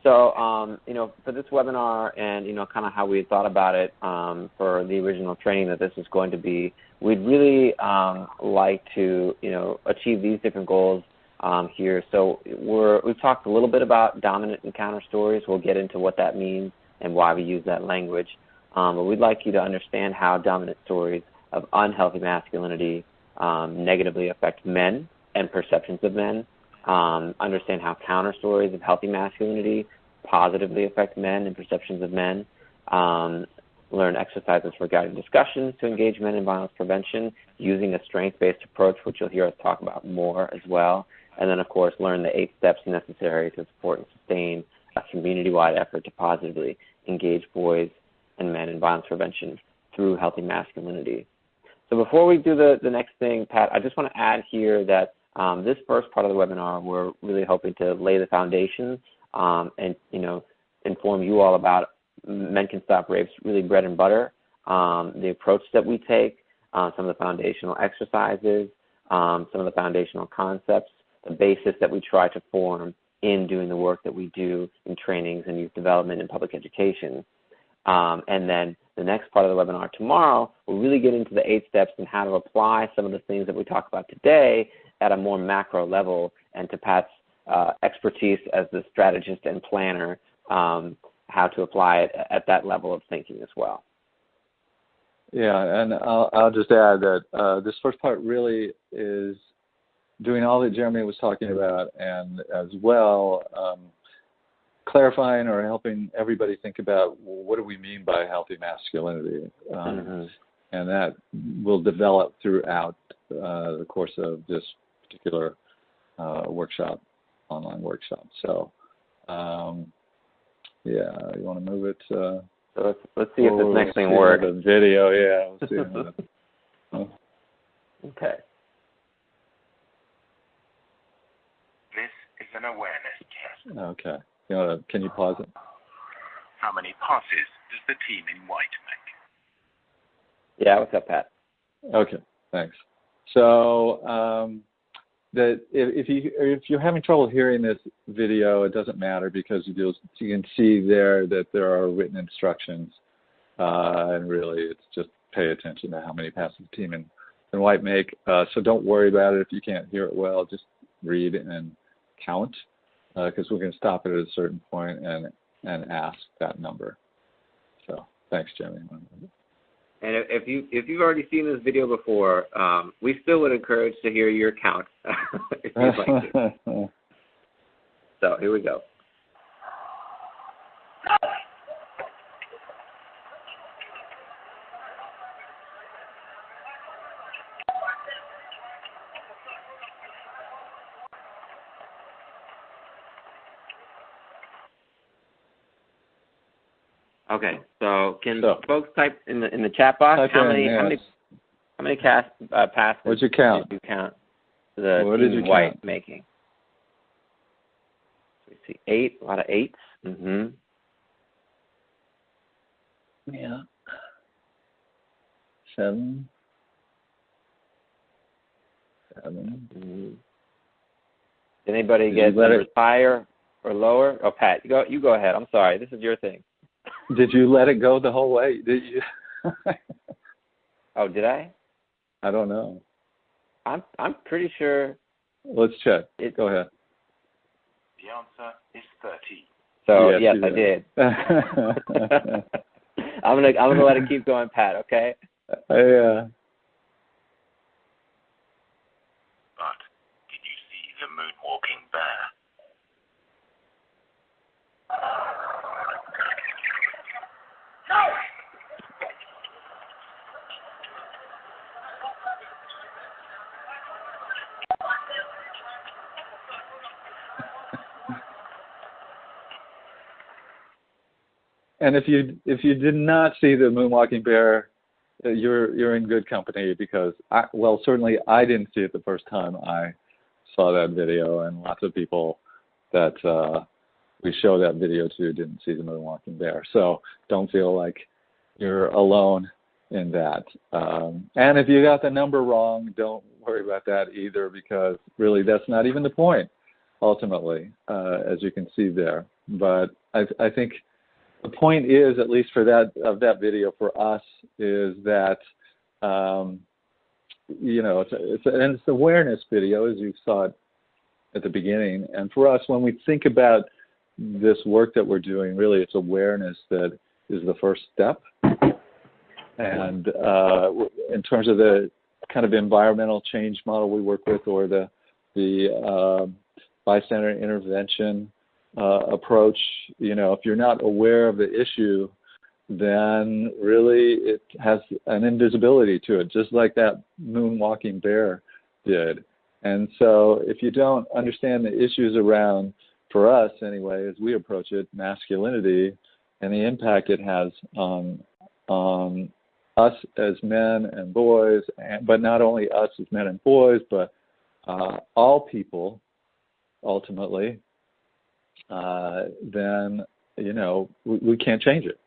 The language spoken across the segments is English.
So, for this webinar and, kind of how we thought about it for the original training that this is going to be, we'd really like to, achieve these different goals here. So we've talked a little bit about dominant and counter stories. We'll get into what that means and why we use that language. But we'd like you to understand how dominant stories of unhealthy masculinity negatively affect men and perceptions of men. Understand how counter stories of healthy masculinity positively affect men and perceptions of men. Learn exercises for guided discussions to engage men in violence prevention using a strength-based approach, which you'll hear us talk about more as well. And then, of course, learn the 8 steps necessary to support and sustain a community-wide effort to positively engage boys and men in violence prevention through healthy masculinity. So before we do the next thing, Pat, I just want to add here that this first part of the webinar, we're really hoping to lay the foundation and, inform you all about Men Can Stop Rape's really bread and butter, the approach that we take, some of the foundational exercises, some of the foundational concepts, the basis that we try to form in doing the work that we do in trainings and youth development and public education. And then the next part of the webinar tomorrow, we'll really get into the 8 steps and how to apply some of the things that we talk about today at a more macro level, and to Pat's expertise as the strategist and planner, how to apply it at that level of thinking as well. Yeah, and I'll just add that this first part really is doing all that Jeremy was talking about, and as well clarifying or helping everybody think about, well, what do we mean by healthy masculinity? And that will develop throughout the course of this particular workshop, online workshop. So, yeah, you want to move it? So let's see if this next thing works. The video, yeah. Let's see. Okay. This is an awareness test. Okay. Can you pause it? How many passes does the team in white make? Yeah, what's up, Pat? Okay, thanks. So that if you're having trouble hearing this video, it doesn't matter, because you can see there that there are written instructions, and really it's just pay attention to how many passes the team in white make. So don't worry about it if you can't hear it well. Just read and count, because we're going to stop it at a certain point and ask that number. So thanks, Jeremy. And if you've already seen this video before, we still would encourage to hear your count if you'd like to. So here we go. Okay, so can folks type in the chat box how many passes What'd you count? did you count the team white making? We see 8, a lot of 8s. Mm-hmm. Yeah. 7. Mm-hmm. Did anybody get numbers higher or lower? Oh, Pat, you go ahead. I'm sorry. This is your thing. Did you let it go the whole way? Did you? Oh, did I? I don't know. I'm pretty sure. Let's check. Go ahead. The answer is 30. So yes, I did. I'm gonna let it keep going, Pat. Okay. Yeah. But did you see the moonwalking bear? And if you did not see the moonwalking bear, you're in good company, because certainly I didn't see it the first time I saw that video, and lots of people that we show that video to didn't see the moonwalking bear. So don't feel like you're alone in that. And if you got the number wrong, don't worry about that either, because really that's not even the point. ultimately, as you can see there. But I think the point is, at least for that video for us, is that it's an awareness video, as you saw it at the beginning. And for us, when we think about this work that we're doing, really it's awareness that is the first step. And in terms of the kind of environmental change model we work with, or the bystander intervention approach, if you're not aware of the issue, then really it has an invisibility to it, just like that moonwalking bear did. And so if you don't understand the issues around, for us anyway, as we approach it, masculinity and the impact it has on us as men and boys, but not only us as men and boys, but all people, ultimately, then, we can't change it.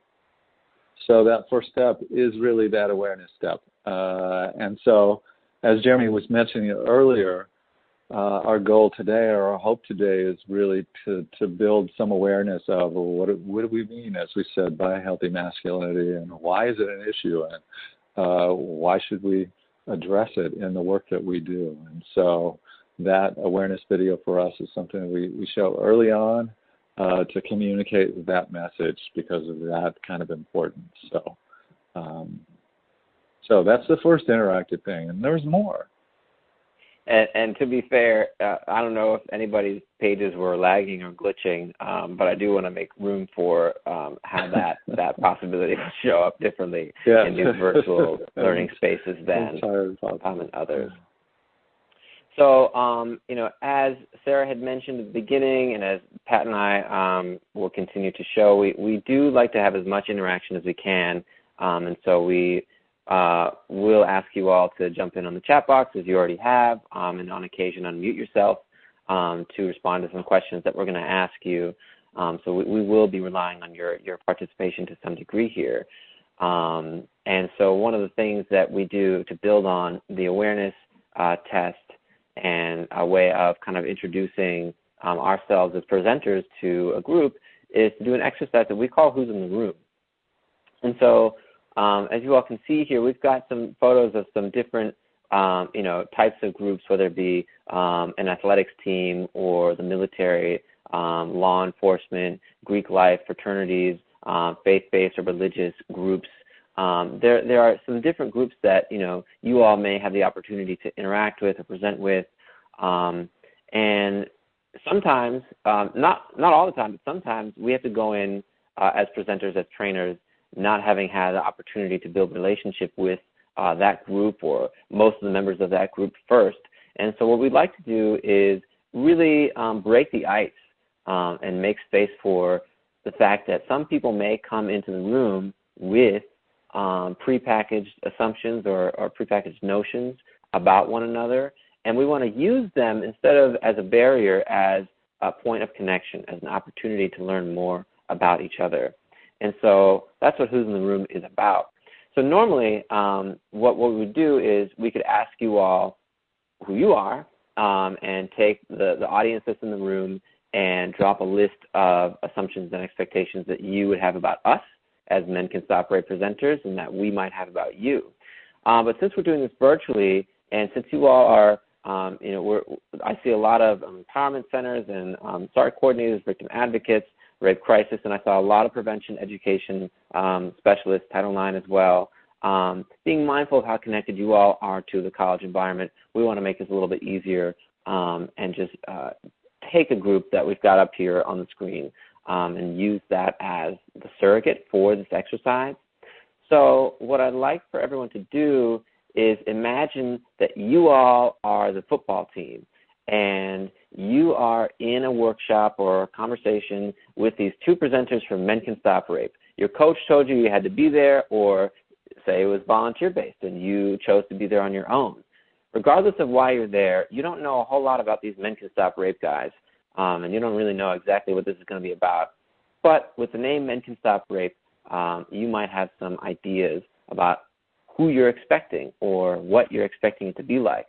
So that first step is really that awareness step. And so, as Jeremy was mentioning earlier, our goal today, or our hope today, is really to build some awareness of what do we mean, as we said, by healthy masculinity, and why is it an issue, and why should we address it in the work that we do. And so that awareness video for us is something we show early on to communicate that message because of that kind of importance. So that's the first interactive thing, and there's more. And to be fair, I don't know if anybody's pages were lagging or glitching, but I do want to make room for how that possibility will show up differently in these virtual learning spaces than in others. So, as Sarah had mentioned at the beginning, and as Pat and I will continue to show, we do like to have as much interaction as we can, and so we will ask you all to jump in on the chat box, as you already have, and on occasion unmute yourself to respond to some questions that we're going to ask you. So we will be relying on your participation to some degree here. And so one of the things that we do to build on the awareness test and a way of kind of introducing ourselves as presenters to a group is to do an exercise that we call Who's in the Room. And so as you all can see here, we've got some photos of some different types of groups, whether it be an athletics team or the military, law enforcement, Greek life, fraternities, faith-based or religious groups. There are some different groups that, you all may have the opportunity to interact with or present with. And sometimes, not all the time, but sometimes we have to go in as presenters, as trainers, not having had the opportunity to build a relationship with that group or most of the members of that group first. And so what we'd like to do is really break the ice and make space for the fact that some people may come into the room with prepackaged assumptions or prepackaged notions about one another, and we want to use them instead of as a barrier, as a point of connection, as an opportunity to learn more about each other. And so that's what Who's in the Room is about. So normally what we would do is we could ask you all who you are and take the audience that's in the room and drop a list of assumptions and expectations that you would have about us as Men Can Stop Rape presenters and that we might have about you. But since we're doing this virtually, and since you all are, I see a lot of empowerment centers and SART coordinators, victim advocates, rape crisis, and I saw a lot of prevention education specialists, Title IX as well. Being mindful of how connected you all are to the college environment, we want to make this a little bit easier and just take a group that we've got up here on the screen and use that as the surrogate for this exercise. So what I'd like for everyone to do is imagine that you all are the football team and you are in a workshop or a conversation with these two presenters from Men Can Stop Rape. Your coach told you you had to be there, or say it was volunteer-based and you chose to be there on your own. Regardless of why you're there, you don't know a whole lot about these Men Can Stop Rape guys, and you don't really know exactly what this is going to be about. But with the name Men Can Stop Rape, you might have some ideas about who you're expecting or what you're expecting it to be like.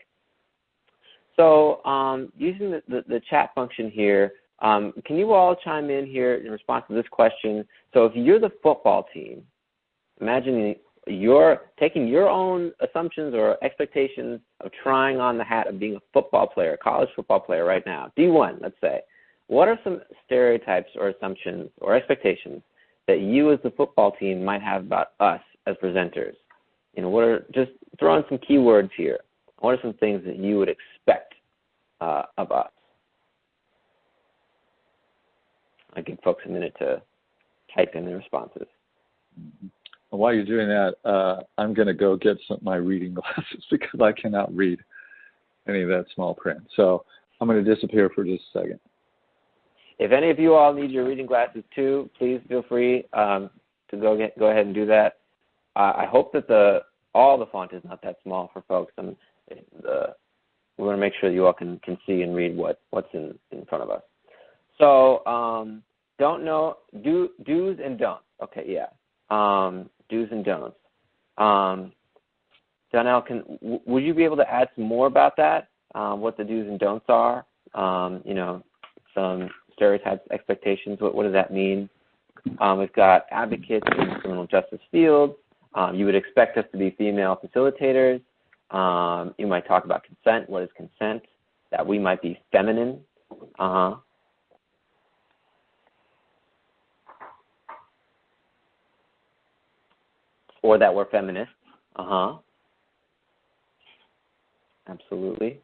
So using the chat function here, can you all chime in here in response to this question? So if you're the football team, imagine you're taking your own assumptions or expectations of trying on the hat of being a football player, college football player right now, D1, let's say. What are some stereotypes or assumptions or expectations that you as the football team might have about us as presenters? Just throw in some keywords here. What are some things that you would expect of us? I'll give folks a minute to type in their responses. While you're doing that, I'm going to go get my reading glasses because I cannot read any of that small print. So I'm going to disappear for just a second. If any of you all need your reading glasses too, please feel free to go ahead and do that. I hope that all the font is not that small for folks. We want to make sure that you all can see and read what's in front of us. So don't know, do's and don'ts. Okay, yeah. Do's and don'ts. Donnell, would you be able to add some more about that? What the do's and don'ts are? Some stereotypes, expectations. What does that mean? We've got advocates in the criminal justice field. You would expect us to be female facilitators. You might talk about consent. What is consent? That we might be feminine. Or that we're feminists. Absolutely.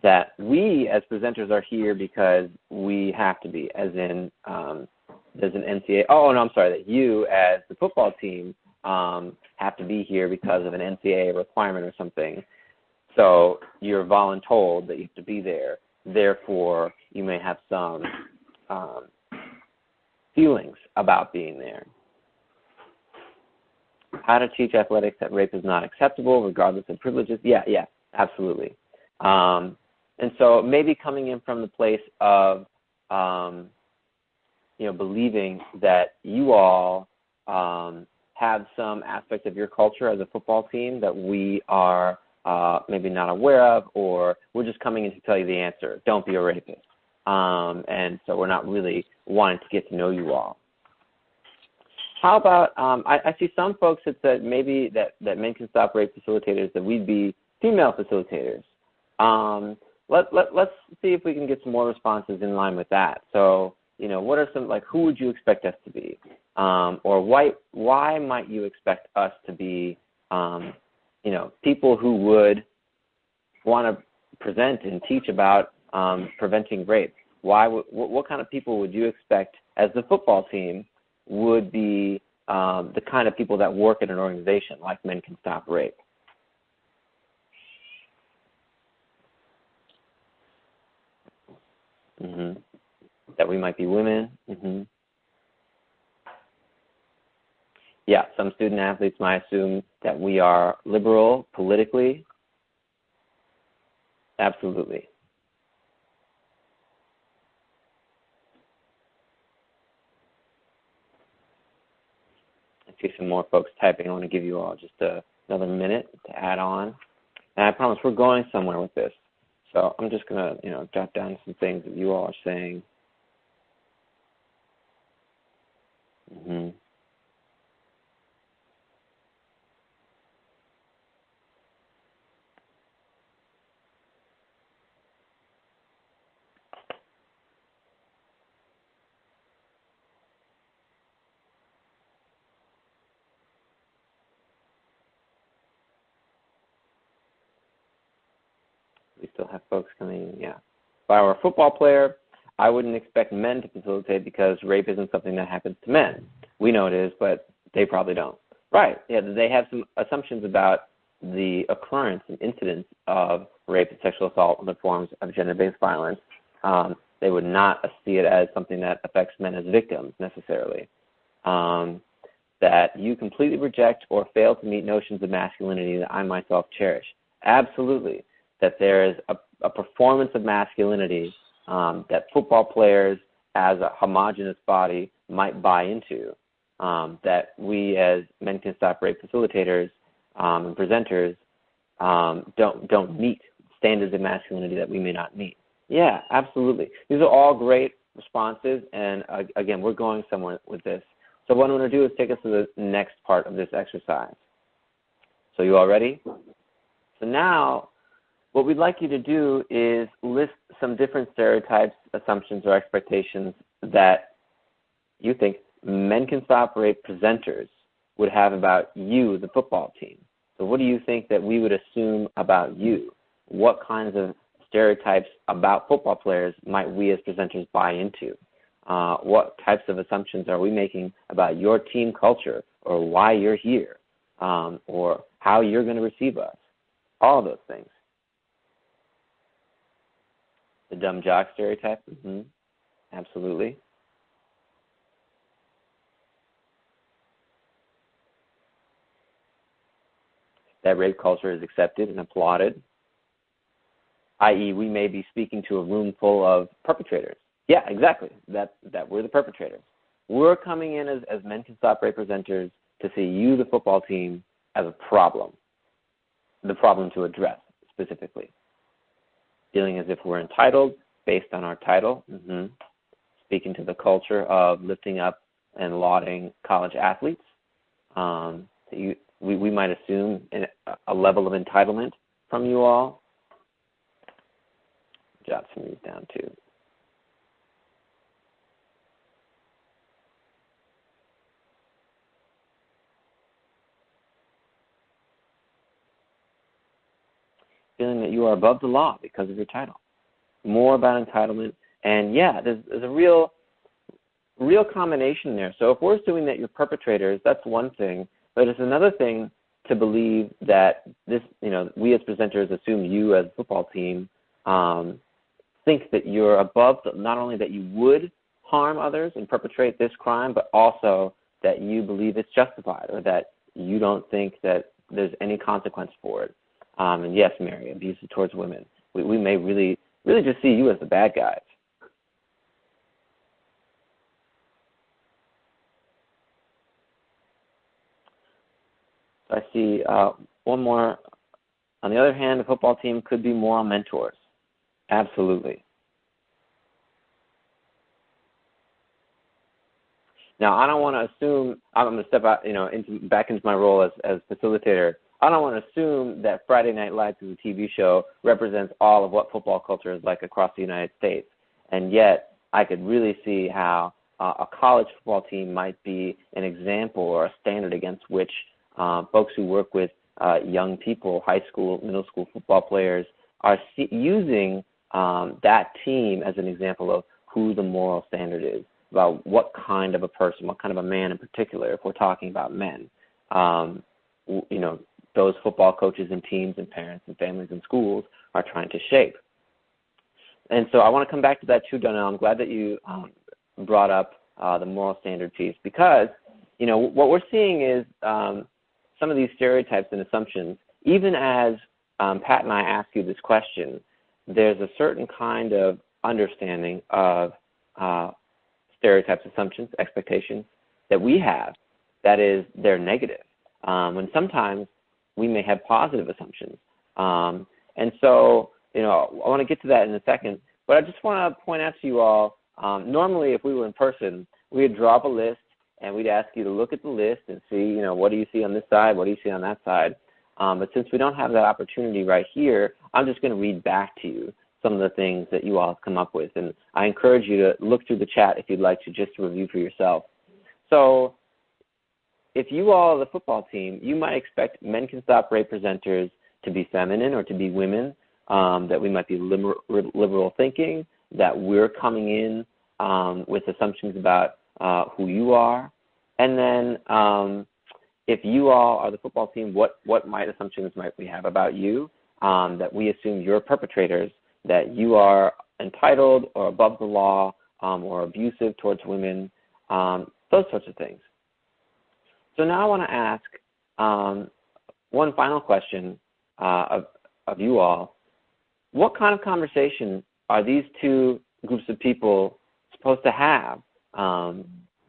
That we as presenters are here because we have to be, as in there's an NCAA. Oh, no, I'm sorry, that you as the football team have to be here because of an NCAA requirement or something. So you're voluntold that you have to be there. Therefore, you may have some feelings about being there. How to teach athletics that rape is not acceptable, regardless of privileges. Yeah, absolutely. And so maybe coming in from the place of, believing that you all have some aspect of your culture as a football team that we are maybe not aware of, or we're just coming in to tell you the answer. Don't be a rapist. And so we're not really wanting to get to know you all. How about, I see some folks that said maybe that Men Can Stop Rape facilitators, that we'd be female facilitators. Let's see if we can get some more responses in line with that. So, what are some, who would you expect us to be? Or why might you expect us to be, people who would want to present and teach about preventing rape? What kind of people would you expect as the football team would be the kind of people that work at an organization like Men Can Stop Rape? Mm-hmm. That we might be women. Mm-hmm. Yeah, some student athletes might assume that we are liberal politically. Absolutely. I see some more folks typing. I want to give you all just another minute to add on. And I promise we're going somewhere with this. So I'm just going to, jot down some things that you all are saying. Mm-hmm. We still have folks coming in, yeah. If I were a football player, I wouldn't expect men to facilitate because rape isn't something that happens to men. We know it is, but they probably don't. Right, yeah, they have some assumptions about the occurrence and incidence of rape and sexual assault and the forms of gender-based violence. They would not see it as something that affects men as victims necessarily. That you completely reject or fail to meet notions of masculinity that I myself cherish. Absolutely. That there is a performance of masculinity that football players as a homogenous body might buy into, that we as Men Can Stop Rape facilitators and presenters don't meet standards of masculinity that we may not meet? Yeah, absolutely. These are all great responses, and again, we're going somewhere with this. So what I'm going to do is take us to the next part of this exercise. So you all ready? So now, what we'd like you to do is list some different stereotypes, assumptions, or expectations that you think Men Can Stop Rape presenters would have about you, the football team. So what do you think that we would assume about you? What kinds of stereotypes about football players might we as presenters buy into? What types of assumptions are we making about your team culture, or why you're here, or how you're going to receive us? All of those things. The dumb jock stereotype? Absolutely. That rape culture is accepted and applauded, i.e. we may be speaking to a room full of perpetrators. Yeah, exactly, that we're the perpetrators. We're coming in as Men Can Stop Rape presenters to see you, the football team, as a problem, the problem to address specifically. Feeling as if we're entitled based on our title, speaking to the culture of lifting up and lauding college athletes. We might assume a level of entitlement from you all. Jot some of these down too. Feeling that you are above the law because of your title. More about entitlement. And yeah, there's a real combination there. So if we're assuming that you're perpetrators, that's one thing. But it's another thing to believe that this, we as presenters assume you as a football team think that you're above, not only that you would harm others and perpetrate this crime, but also that you believe it's justified, or that you don't think that there's any consequence for it. And yes, Mary, abuse towards women. We may really just see you as the bad guys. I see one more. On the other hand, the football team could be moral mentors. Absolutely. Now, I don't want to assume, I'm going to step out, back into my role as facilitator. I don't want to assume that Friday Night Lights as a TV show represents all of what football culture is like across the United States. And yet, I could really see how a college football team might be an example or a standard against which folks who work with young people, high school, middle school football players, are using that team as an example of who the moral standard is, about what kind of a person, what kind of a man in particular, if we're talking about men. Those football coaches and teams and parents and families and schools are trying to shape. And so I want to come back to that too, Donnell. I'm glad that you brought up the moral standard piece, because, what we're seeing is some of these stereotypes and assumptions, even as Pat and I ask you this question, there's a certain kind of understanding of stereotypes, assumptions, expectations that we have that is, they're negative. When sometimes we may have positive assumptions. And so, I want to get to that in a second, but I just want to point out to you all, normally if we were in person, we'd draw up a list and we'd ask you to look at the list and see, what do you see on this side, what do you see on that side. But since we don't have that opportunity right here, I'm just going to read back to you some of the things that you all have come up with. And I encourage you to look through the chat if you'd like to, just to review for yourself. So if you all are the football team, you might expect Men Can Stop Rape presenters to be feminine or to be women, that we might be liberal thinking, that we're coming in with assumptions about who you are. And then if you all are the football team, what assumptions might we have about you, that we assume you're perpetrators, that you are entitled or above the law or abusive towards women, those sorts of things. So now I want to ask one final question of you all. What kind of conversation are these two groups of people supposed to have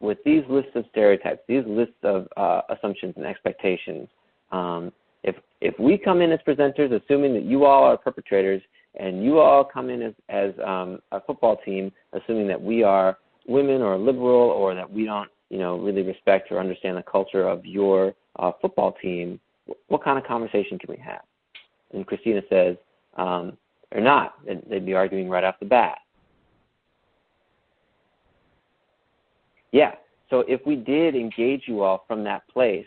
with these lists of stereotypes, these lists of assumptions and expectations? If we come in as presenters, assuming that you all are perpetrators, and you all come in as a football team, assuming that we are women or liberal, or that we don't, really respect or understand the culture of your football team, what kind of conversation can we have? And Christina says, or not. They'd be arguing right off the bat. Yeah, so if we did engage you all from that place,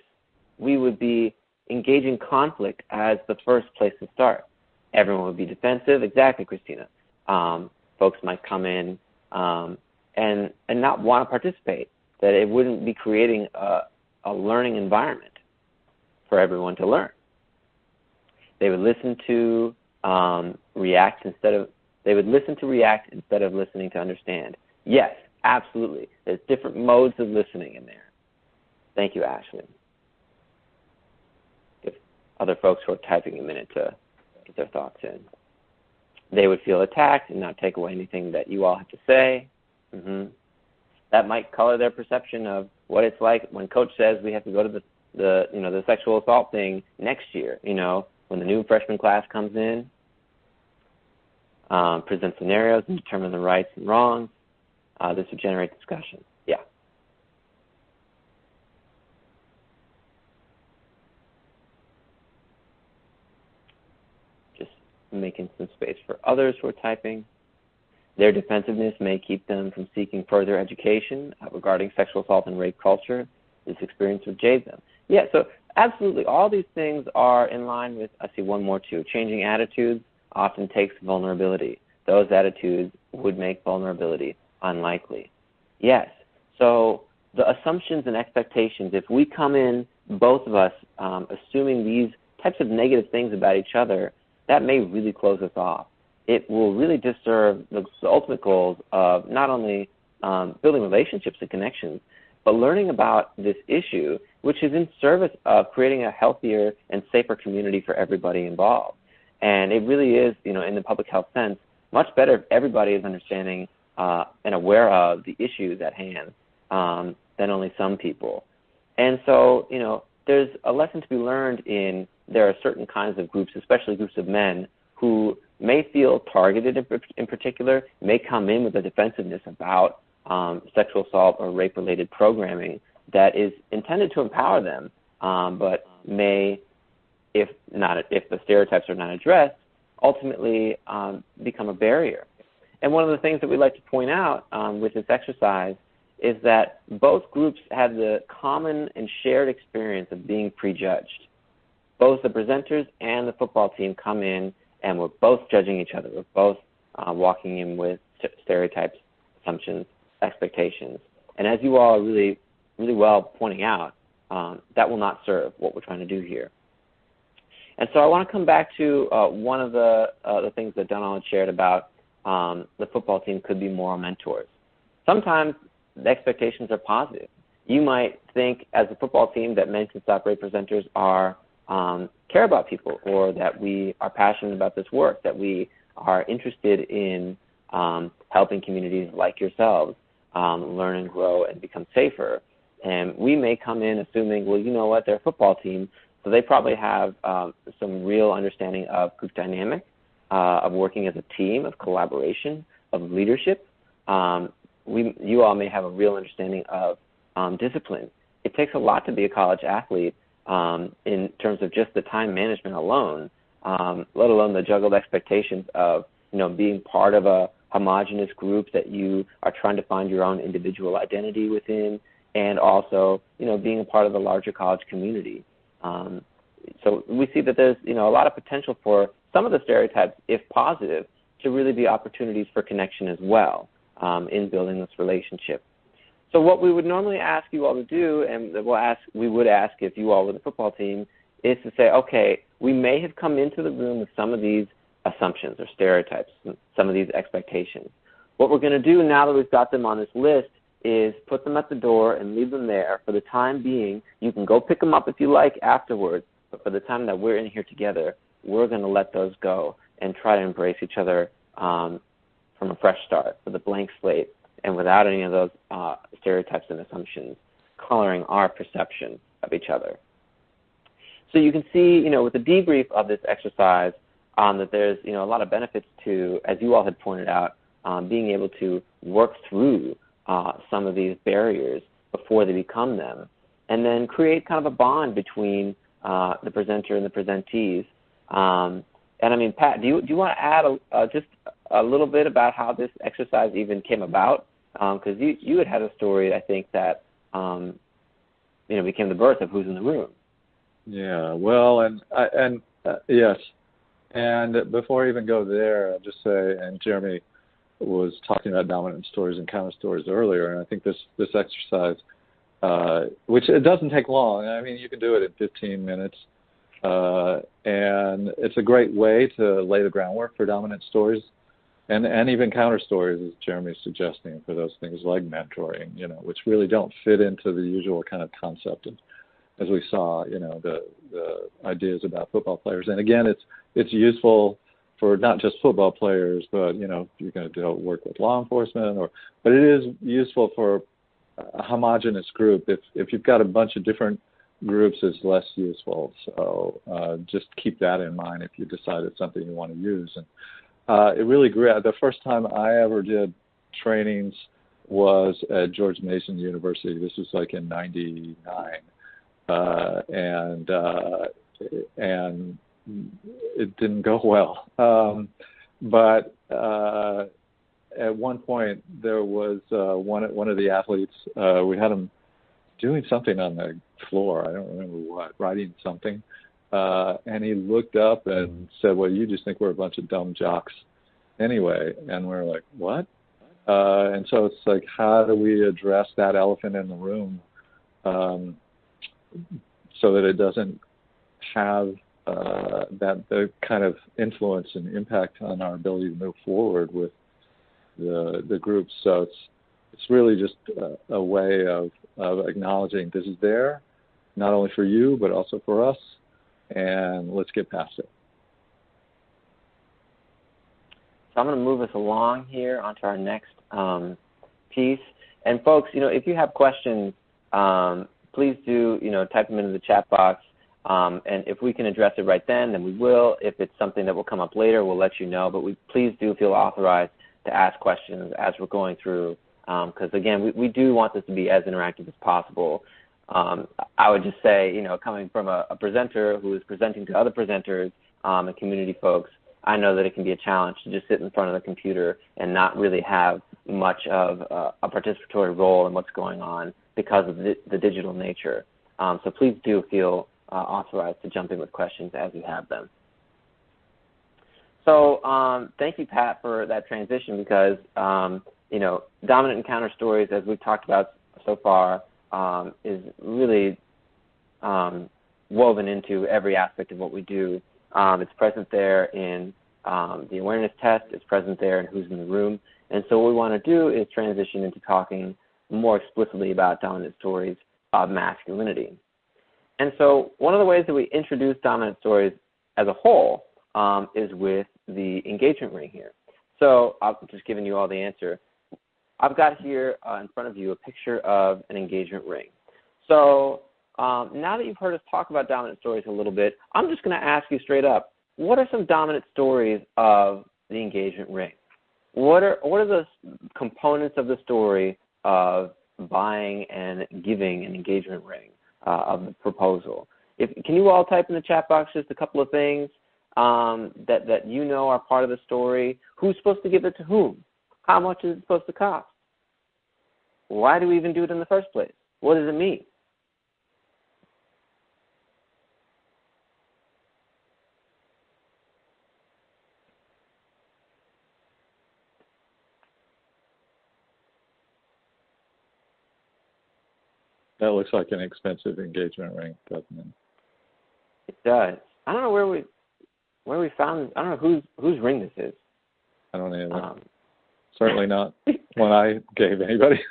we would be engaging conflict as the first place to start. Everyone would be defensive. Exactly, Christina. Folks might come in and not want to participate, that it wouldn't be creating a learning environment for everyone to learn. They would listen to react instead of listening to understand. Yes, absolutely. There's different modes of listening in there. Thank you, Ashley. Give other folks who are typing a minute to get their thoughts in. They would feel attacked and not take away anything that you all have to say. That might color their perception of what it's like when Coach says we have to go to the sexual assault thing next year. When the new freshman class comes in, present scenarios and determine the rights and wrongs. This would generate discussion. Yeah. Just making some space for others who are typing. Their defensiveness may keep them from seeking further education regarding sexual assault and rape culture. This experience would jade them. Yeah, so absolutely. All these things are in line with, I see one more too, changing attitudes often takes vulnerability. Those attitudes would make vulnerability unlikely. Yes, so the assumptions and expectations, if we come in, both of us, assuming these types of negative things about each other, that may really close us off. It will really disserve the ultimate goals of not only building relationships and connections, but learning about this issue, which is in service of creating a healthier and safer community for everybody involved. And it really is, in the public health sense, much better if everybody is understanding and aware of the issues at hand than only some people. And so, there's a lesson to be learned in there are certain kinds of groups, especially groups of men, who may feel targeted in particular, may come in with a defensiveness about sexual assault or rape-related programming that is intended to empower them, but may, if the stereotypes are not addressed, ultimately become a barrier. And one of the things that we like to point out with this exercise is that both groups had the common and shared experience of being prejudged. Both the presenters and the football team come in and we're both judging each other. We're both walking in with stereotypes, assumptions, expectations. And as you all are really, really well pointing out, that will not serve what we're trying to do here. And so I want to come back to one of the things that Donald shared about the football team could be moral mentors. Sometimes the expectations are positive. You might think as a football team that Men Can Stop Rape presenters are care about people, or that we are passionate about this work, that we are interested in helping communities like yourselves learn and grow and become safer. And we may come in assuming, well, you know what, they're a football team, so they probably have some real understanding of group dynamic, of working as a team, of collaboration, of leadership. You all may have a real understanding of discipline. It takes a lot to be a college athlete in terms of just the time management alone, let alone the juggled expectations of, being part of a homogenous group that you are trying to find your own individual identity within, and also, being a part of the larger college community. So we see that there's, a lot of potential for some of the stereotypes, if positive, to really be opportunities for connection as well in building this relationship. So what we would normally ask you all to do, and we would ask if you all were the football team, is to say, okay, we may have come into the room with some of these assumptions or stereotypes, some of these expectations. What we're going to do now that we've got them on this list is put them at the door and leave them there for the time being. You can go pick them up if you like afterwards, but for the time that we're in here together, we're going to let those go and try to embrace each other from a fresh start, with a blank slate, and without any of those stereotypes and assumptions coloring our perception of each other. So you can see, with the debrief of this exercise, that there's, a lot of benefits to, as you all had pointed out, being able to work through some of these barriers before they become them, and then create kind of a bond between the presenter and the presentees. And I mean, Pat, do you want to add just a little bit about how this exercise even came about? Because you had a story, I think, that became the birth of Who's in the Room. Yeah, well, and yes. And before I even go there, I'll just say, and Jeremy was talking about dominant stories and counter stories earlier, and I think this exercise, which it doesn't take long. I mean, you can do it in 15 minutes, and it's a great way to lay the groundwork for dominant stories, and even counter stories, as Jeremy's suggesting, for those things like mentoring, which really don't fit into the usual kind of concept of, as we saw, the ideas about football players. And again, it's useful for not just football players, but if you're going to work with law enforcement, but it is useful for a homogeneous group. If you've got a bunch of different groups, it's less useful. So just keep that in mind if you decide it's something you want to use. And it really grew. The first time I ever did trainings was at George Mason University. This was like in '99. And it didn't go well. But at one point, there was one of the athletes, we had him doing something on the floor, I don't remember what, writing something, and he looked up and said, well, you just think we're a bunch of dumb jocks anyway. And we're like, what? And so it's like, how do we address that elephant in the room so that it doesn't have the kind of influence and impact on our ability to move forward with the group. So it's really just a way of acknowledging this is there, not only for you, but also for us, and let's get past it. So I'm going to move us along here onto our next piece. And folks, if you have questions, please do, type them into the chat box. And if we can address it right then we will. If it's something that will come up later, we'll let you know. But please do feel authorized to ask questions as we're going through. Because, again, we do want this to be as interactive as possible. I would just say, coming from a presenter who is presenting to other presenters and community folks, I know that it can be a challenge to just sit in front of the computer and not really have much of a participatory role in what's going on because of the digital nature. So please do feel authorized to jump in with questions as you have them. So thank you, Pat, for that transition because, dominant and counter stories, as we've talked about so far, is really woven into every aspect of what we do. It's present there in the awareness test. It's present there in Who's in the Room. And so what we want to do is transition into talking more explicitly about dominant stories of masculinity. And so one of the ways that we introduce dominant stories as a whole is with the engagement ring here. So I'm just giving you all the answer. I've got here in front of you a picture of an engagement ring. So now that you've heard us talk about dominant stories a little bit, I'm just going to ask you straight up, what are some dominant stories of the engagement ring? What are the components of the story of buying and giving an engagement ring of the proposal? Can you all type in the chat box just a couple of things that are part of the story? Who's supposed to give it to whom? How much is it supposed to cost? Why do we even do it in the first place? What does it mean? That looks like an expensive engagement ring, doesn't it? It does. I don't know where we found. I don't know whose ring this is. I don't know. Certainly not one I gave anybody.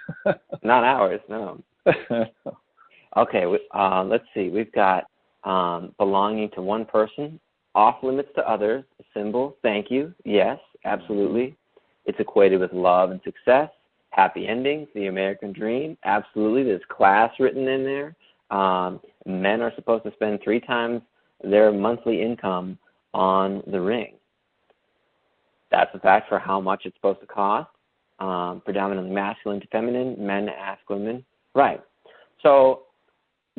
Not ours, no. Okay, let's see. We've got belonging to one person, off limits to others, a symbol, thank you, yes, absolutely. It's equated with love and success, happy endings, the American dream, absolutely. There's class written in there. men are supposed to spend 3 times their monthly income on the ring. That's a fact for how much it's supposed to cost. Predominantly masculine to feminine, men to ask women. Right. So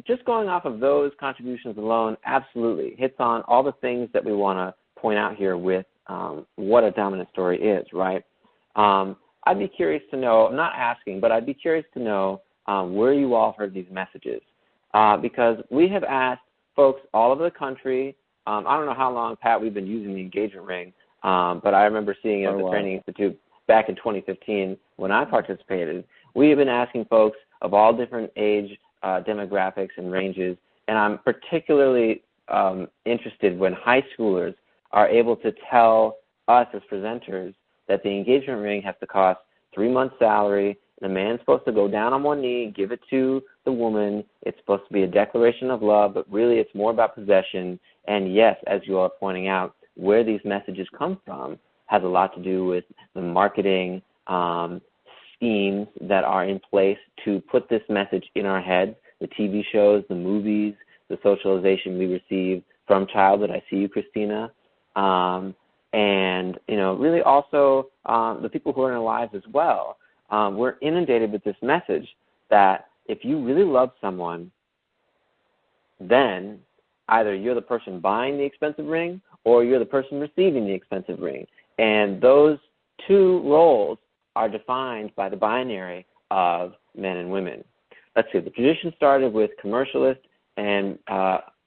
just going off of those contributions alone absolutely hits on all the things that we want to point out here with what a dominant story is, right? I'd be curious to know, I'm not asking, but I'd be curious to know where you all heard these messages. Because we have asked folks all over the country. I don't know how long, Pat, we've been using the engagement ring, but I remember seeing it at the Training Institute back in 2015 when I participated. We have been asking folks of all different age demographics and ranges, and I'm particularly interested when high schoolers are able to tell us as presenters that the engagement ring has to cost 3 months' salary. The man's supposed to go down on one knee, give it to the woman. It's supposed to be a declaration of love, but really it's more about possession. And yes, as you are pointing out, where these messages come from has a lot to do with the marketing schemes that are in place to put this message in our heads, the TV shows, the movies, the socialization we receive from childhood. I see you, Christina. And, really also the people who are in our lives as well. We're inundated with this message that if you really love someone, then either you're the person buying the expensive ring or you're the person receiving the expensive ring. And those two roles are defined by the binary of men and women. Let's see, the tradition started with commercialist and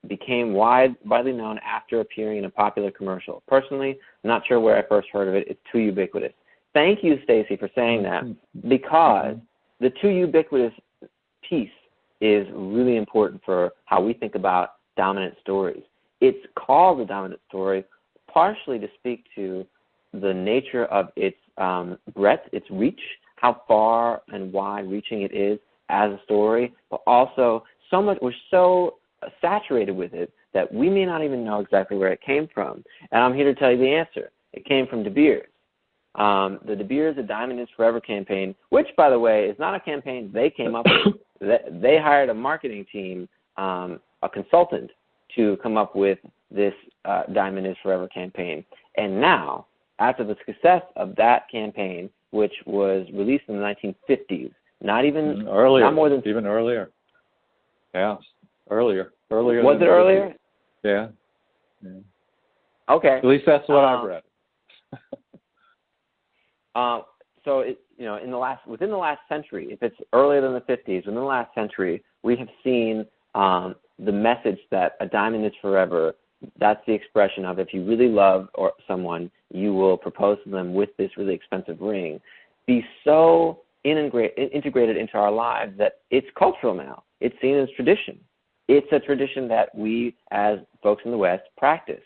became widely known after appearing in a popular commercial. Personally, I'm not sure where I first heard of it. It's too ubiquitous. Thank you, Stacy, for saying that, because the too ubiquitous piece is really important for how we think about dominant stories. It's called a dominant story partially to speak to the nature of its breadth, its reach, how far and wide-reaching it is as a story, but also we're so saturated with it that we may not even know exactly where it came from. And I'm here to tell you the answer. It came from De Beers. The De Beers A Diamond is Forever campaign, which, by the way, is not a campaign they came up with. They hired a marketing team, a consultant, to come up with this Diamond is Forever campaign. And now, after the success of that campaign, which was released in the 1950s, not even earlier, not more than even earlier. Yeah, earlier. Was it earlier? Yeah. Okay. At least that's what I've read. So within the last century, if it's earlier than the 50s, within the last century, we have seen the message that a diamond is forever. That's the expression of if you really love someone, you will propose to them with this really expensive ring. Be so integrated into our lives that it's cultural now. It's seen as tradition. It's a tradition that we, as folks in the West, practice.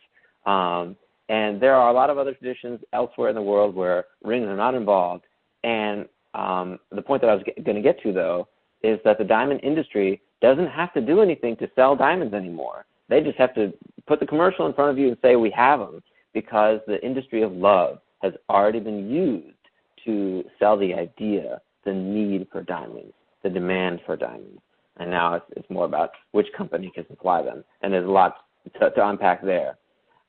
And there are a lot of other traditions elsewhere in the world where rings are not involved. And the point that I was going to get to, though, is that the diamond industry doesn't have to do anything to sell diamonds anymore. They just have to put the commercial in front of you and say we have them, because the industry of love has already been used to sell the idea, the need for diamonds, the demand for diamonds. And now it's more about which company can supply them. And there's a lot to unpack there.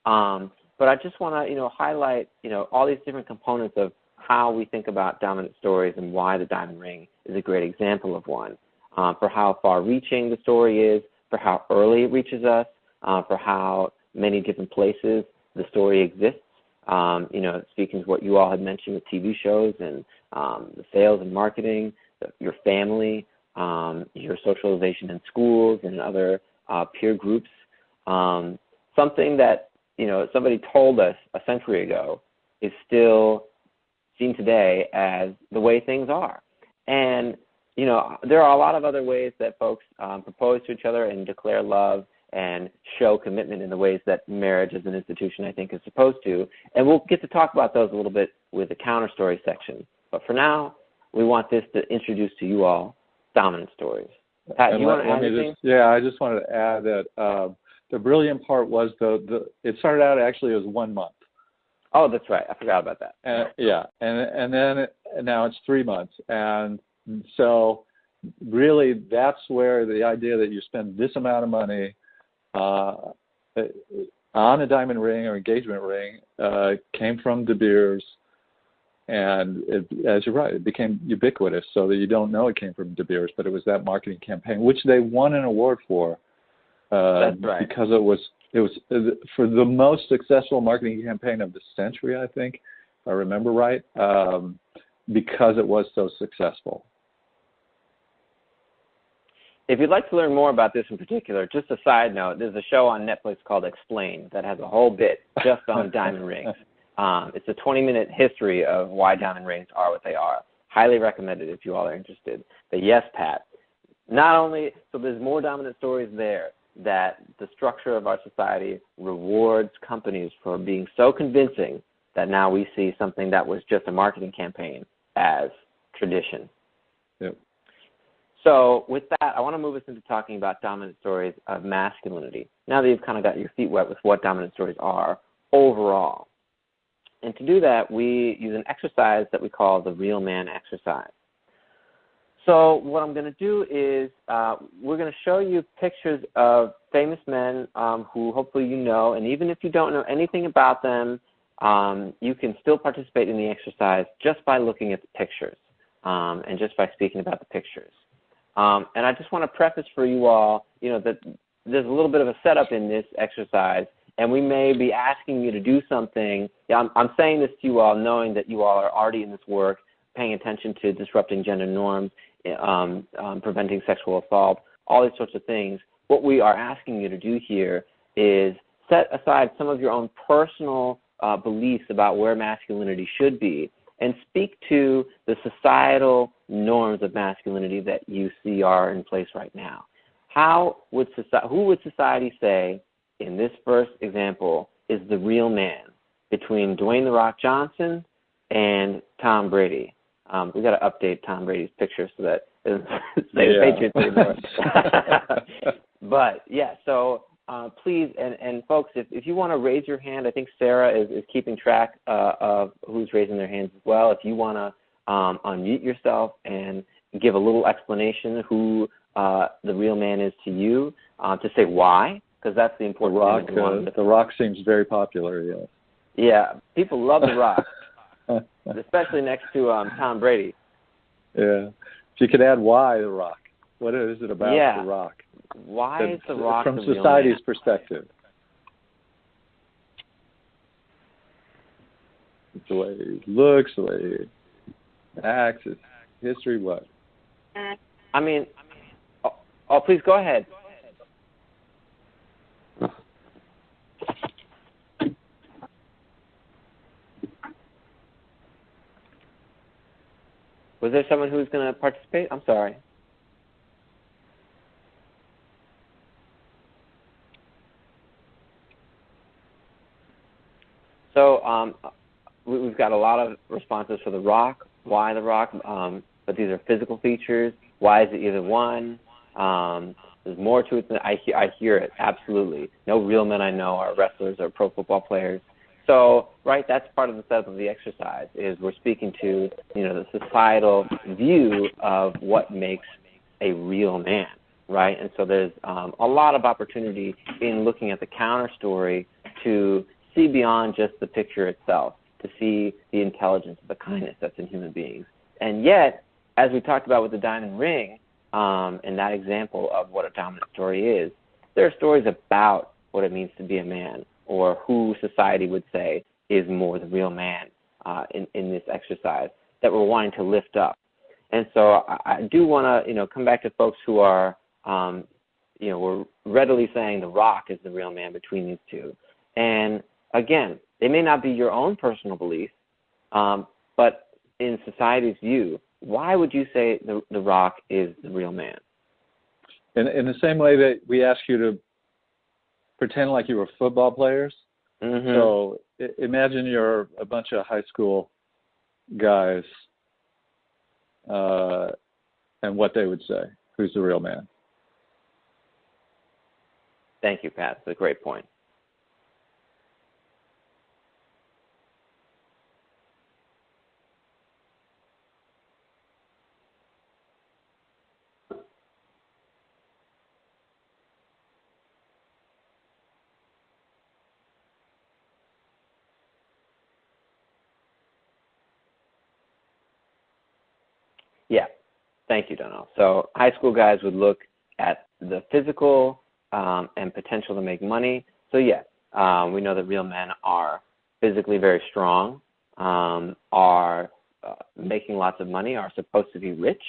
But I just want to, highlight, all these different components of how we think about dominant stories and why the diamond ring is a great example of one. For how far-reaching the story is, for how early it reaches us, for how many different places the story exists. Speaking to what you all had mentioned with TV shows and the sales and marketing, your family, your socialization in schools and other peer groups. Something that, somebody told us a century ago is still seen today as the way things are. And, there are a lot of other ways that folks propose to each other and declare love and show commitment in the ways that marriage as an institution, I think, is supposed to. And we'll get to talk about those a little bit with the counter story section. But for now, we want this to introduce to you all dominant stories. Pat, do you want to add anything? I just wanted to add that the brilliant part was it started out actually as 1 month. Oh, that's right. I forgot about that. And then now it's 3 months. And so really, that's where the idea that you spend this amount of money on a diamond ring or engagement ring came from De Beers, and as you're right, it became ubiquitous, so that you don't know it came from De Beers, but it was that marketing campaign, which they won an award for. That's right. Because it was for the most successful marketing campaign of the century, I think, if I remember right, because it was so successful. If you'd like to learn more about this in particular, just a side note, there's a show on Netflix called Explained that has a whole bit just on diamond rings. It's a 20-minute history of why diamond rings are what they are. Highly recommended if you all are interested. But yes, Pat, not only, so there's more dominant stories there that the structure of our society rewards companies for being so convincing that now we see something that was just a marketing campaign as tradition. Yep. So with that, I want to move us into talking about dominant stories of masculinity, now that you've kind of got your feet wet with what dominant stories are overall. And to do that, we use an exercise that we call the real man exercise. So what I'm going to do is we're going to show you pictures of famous men who hopefully you know, and even if you don't know anything about them, you can still participate in the exercise just by looking at the pictures and just by speaking about the pictures. And I just want to preface for you all, that there's a little bit of a setup in this exercise, and we may be asking you to do something. I'm saying this to you all knowing that you all are already in this work, paying attention to disrupting gender norms, preventing sexual assault, all these sorts of things. What we are asking you to do here is set aside some of your own personal beliefs about where masculinity should be and speak to the societal norms of masculinity that you see are in place right now. Who would society say, in this first example, is the real man between Dwayne "The Rock" Johnson and Tom Brady? We've got to update Tom Brady's picture so that it doesn't say the Patriots anymore. But, yeah, so please, and folks, if you want to raise your hand, I think Sarah is keeping track of who's raising their hands as well. If you want to unmute yourself and give a little explanation who the real man is to you, to say why, because that's the important thing. The Rock seems very popular, yes. Yeah, people love The Rock, especially next to Tom Brady. Yeah. If you could add why The Rock. What is it about The Rock? Why is The Rock from the real society's man? perspective? The way he looks, the way he acts, his history, what? I mean, please go ahead. Was there someone who was going to participate? I'm sorry. So we've got a lot of responses for The Rock. Why The Rock? But these are physical features. Why is it either one? There's more to it than I hear it, absolutely. No real men I know are wrestlers or pro football players. So, right, that's part of the setup of the exercise, is we're speaking to, the societal view of what makes a real man, right? And so there's a lot of opportunity in looking at the counter story to see beyond just the picture itself, to see the intelligence, the kindness that's in human beings. And yet, as we talked about with the diamond ring, and that example of what a dominant story is, there are stories about what it means to be a man, or who society would say is more the real man in this exercise that we're wanting to lift up. And so I do want to, come back to folks who are, we're readily saying The Rock is the real man between these two. And again, they may not be your own personal belief, but in society's view, why would you say the Rock is the real man? In the same way that we ask you to pretend like you were football players. Mm-hmm. So imagine you're a bunch of high school guys, and what they would say. Who's the real man? Thank you, Pat. That's a great point. Thank you, Donnell. So high school guys would look at the physical and potential to make money. So, yeah, we know that real men are physically very strong, are making lots of money, are supposed to be rich.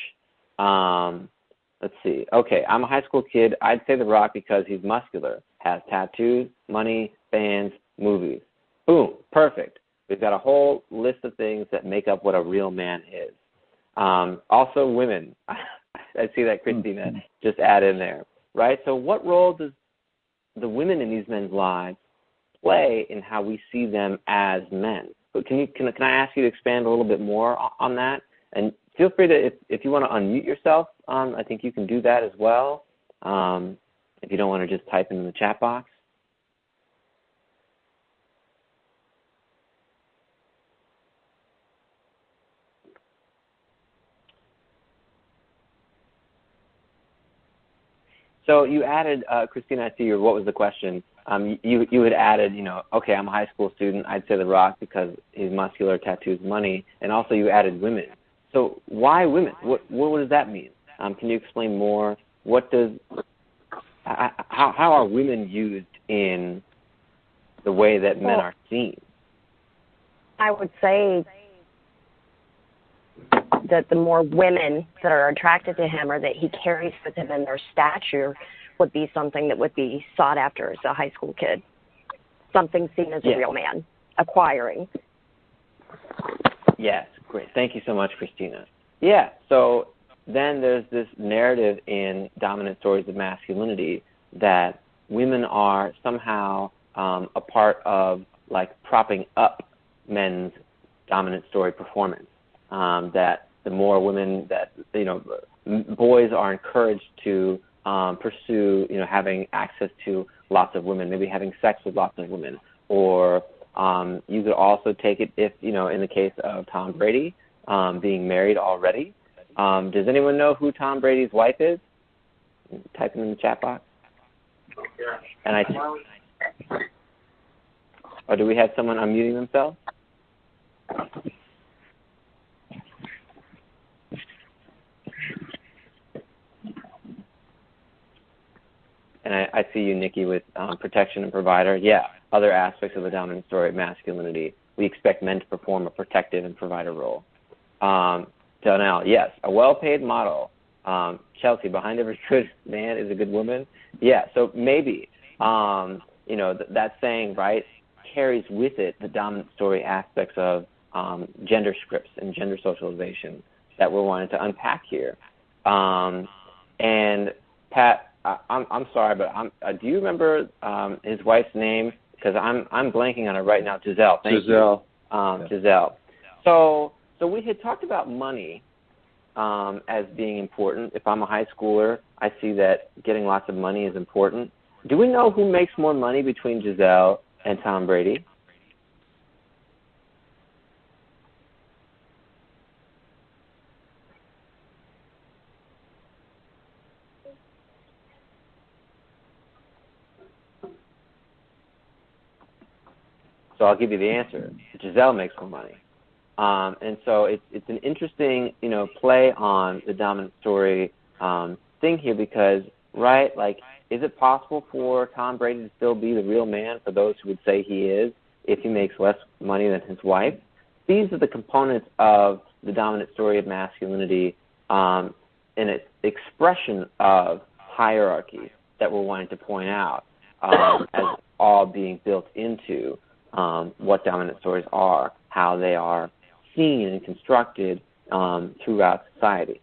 Let's see. Okay, I'm a high school kid. I'd say The Rock because he's muscular, has tattoos, money, fans, movies. Boom, perfect. We've got a whole list of things that make up what a real man is. Also, women. I see that Christina just added in there, right? So what role does the women in these men's lives play in how we see them as men? But can I ask you to expand a little bit more on that? And feel free to, if you want to unmute yourself, I think you can do that as well. If you don't want to just type in the chat box. So you added, Christina, I see what was the question? You had added, okay, I'm a high school student. I'd say The Rock because he's muscular, tattoos, money, and also you added women. So why women? What does that mean? Can you explain more? How are women used in the way that men are seen? I would say that the more women that are attracted to him or that he carries with him in their stature would be something that would be sought after as a high school kid. Something seen as a real man, acquiring. Yes, great. Thank you so much, Christina. Yeah, so then there's this narrative in dominant stories of masculinity that women are somehow a part of, like, propping up men's dominant story performance. That the more women that, boys are encouraged to pursue, having access to lots of women, maybe having sex with lots of women. Or you could also take it if, in the case of Tom Brady being married already. Does anyone know who Tom Brady's wife is? Type it in the chat box. And or do we have someone unmuting themselves? And I see you, Nikki, with protection and provider. Yeah, other aspects of the dominant story of masculinity. We expect men to perform a protective and provider role. Donnell, yes, a well-paid model. Chelsea, behind every good man is a good woman. Yeah, so maybe, that saying, right, carries with it the dominant story aspects of gender scripts and gender socialization that we're wanting to unpack here. And Pat, I'm sorry, but do you remember his wife's name? Because I'm blanking on it right now. Giselle. Thank Giselle. You. Giselle. So we had talked about money as being important. If I'm a high schooler, I see that getting lots of money is important. Do we know who makes more money between Giselle and Tom Brady? So I'll give you the answer. Giselle makes more money. And so it's an interesting, play on the dominant story thing here because, right, like, is it possible for Tom Brady to still be the real man for those who would say he is if he makes less money than his wife? These are the components of the dominant story of masculinity and its expression of hierarchy that we're wanting to point out as all being built into what dominant stories are, how they are seen and constructed throughout society.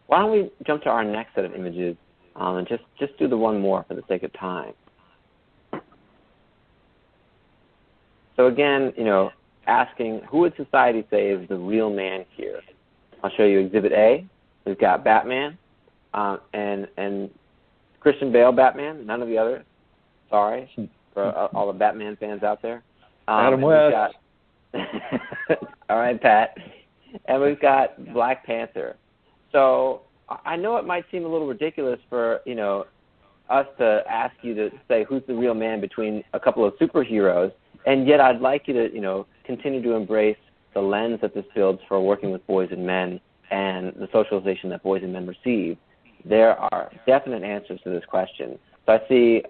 Why don't we jump to our next set of images and just do the one more for the sake of time. So again, asking who would society say is the real man here? I'll show you Exhibit A. We've got Batman and Christian Bale Batman, none of the others. Sorry for all the Batman fans out there. Adam West. All right, Pat. And we've got Black Panther. So I know it might seem a little ridiculous for, us to ask you to say who's the real man between a couple of superheroes, and yet I'd like you to, continue to embrace the lens that this builds for working with boys and men and the socialization that boys and men receive, there are definite answers to this question. So I see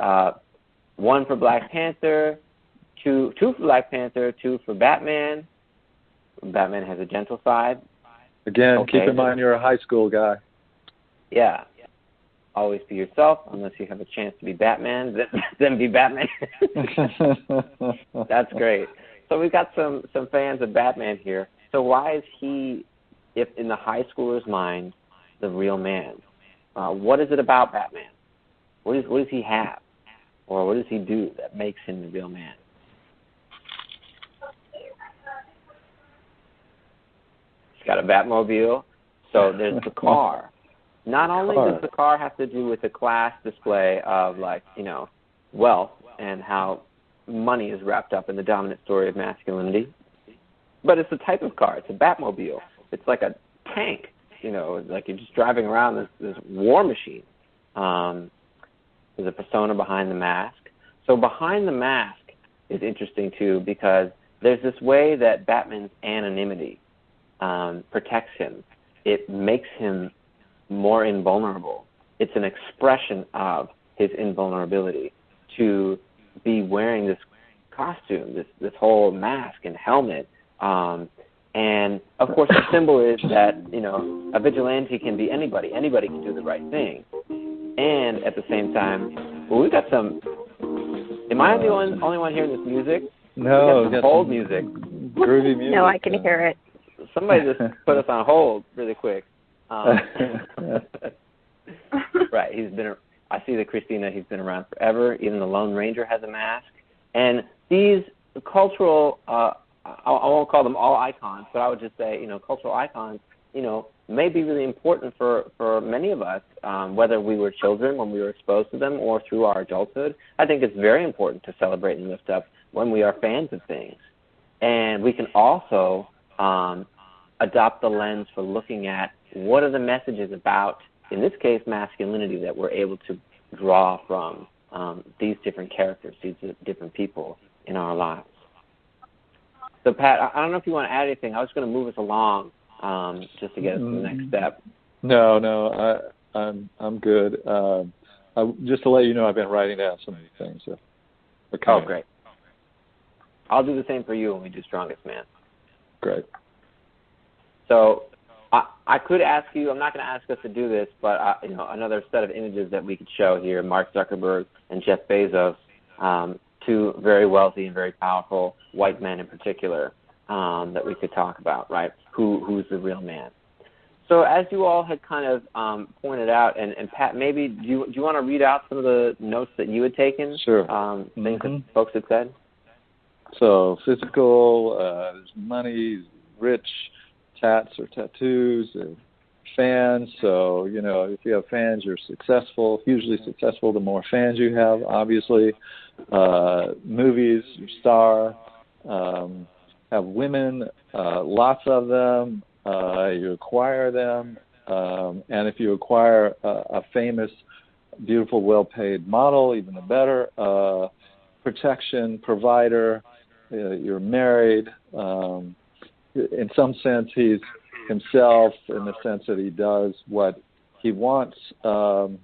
1 for Black Panther, 2 for Black Panther, 2 for Batman. Batman has a gentle side. Again, keep in mind you're a high school guy. Yeah. Always be yourself, unless you have a chance to be Batman, then be Batman. That's great. So we've got some fans of Batman here. So why is he, if in the high schooler's mind, the real man? What is it about Batman? What does he have? Or what does he do that makes him the real man? He's got a Batmobile. So there's the car. Not only does the car have to do with the class display of, like, wealth and how money is wrapped up in the dominant story of masculinity, but it's the type of car. It's a Batmobile. It's like a tank, like you're just driving around this war machine. There's a persona behind the mask. So behind the mask is interesting, too, because there's this way that Batman's anonymity protects him. It makes him more invulnerable. It's an expression of his invulnerability to be wearing this costume, this whole mask and helmet. And, of course, the symbol is that, a vigilante can be anybody. Anybody can do the right thing. And at the same time, we've got some... Am I the only one hearing this music? No. We got some hold music. Groovy music. No, I can hear it. Somebody just put us on hold really quick. Right, I see that Christina, he's been around forever. Even the Lone Ranger has a mask. And these cultural, I won't call them all icons, but I would just say, cultural icons, may be really important for many of us, whether we were children when we were exposed to them or through our adulthood. I think it's very important to celebrate and lift up when we are fans of things. And we can also adopt the lens for looking at what are the messages about, in this case, masculinity, that we're able to draw from these different characters, these different people in our lives. So, Pat, I don't know if you want to add anything. I was going to move us along just to get us to the next step. No, I'm good. Just to let you know, I've been writing down some of these things. So. Oh, great. I'll do the same for you when we do Strongest Man. Great. So I could ask you, I'm not going to ask us to do this, but another set of images that we could show here, Mark Zuckerberg and Jeff Bezos, 2 very wealthy and very powerful white men in particular, that we could talk about, right? Who's the real man? So as you all had kind of pointed out, and Pat, maybe do you want to read out some of the notes that you had taken? Sure. Things that folks had said? So physical, there's money, rich, tats or tattoos, fans. So, if you have fans, you're successful, hugely successful the more fans you have, obviously. Movies, your star. Have women, lots of them. You acquire them. And if you acquire a famous, beautiful, well-paid model, even the better. Protection, provider, you're married. In some sense, he's himself in the sense that he does what he wants and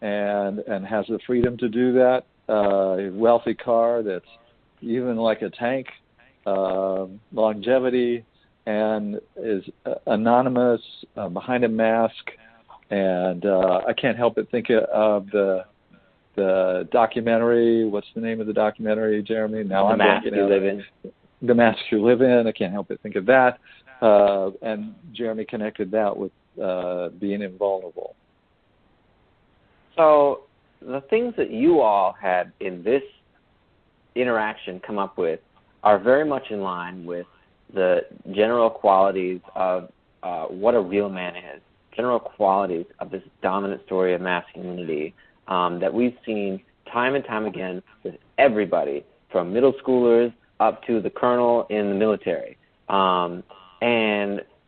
has the freedom to do that. A wealthy car that's even like a tank, longevity, and is anonymous, behind a mask. And I can't help but think of the documentary. What's the name of the documentary, Jeremy? Now The Mask You Live In. The Mask You Live In. I can't help but think of that. And Jeremy connected that with being invulnerable. So the things that you all had in this interaction come up with are very much in line with the general qualities of what a real man is, general qualities of this dominant story of masculinity that we've seen time and time again with everybody, from middle schoolers up to the colonel in the military. And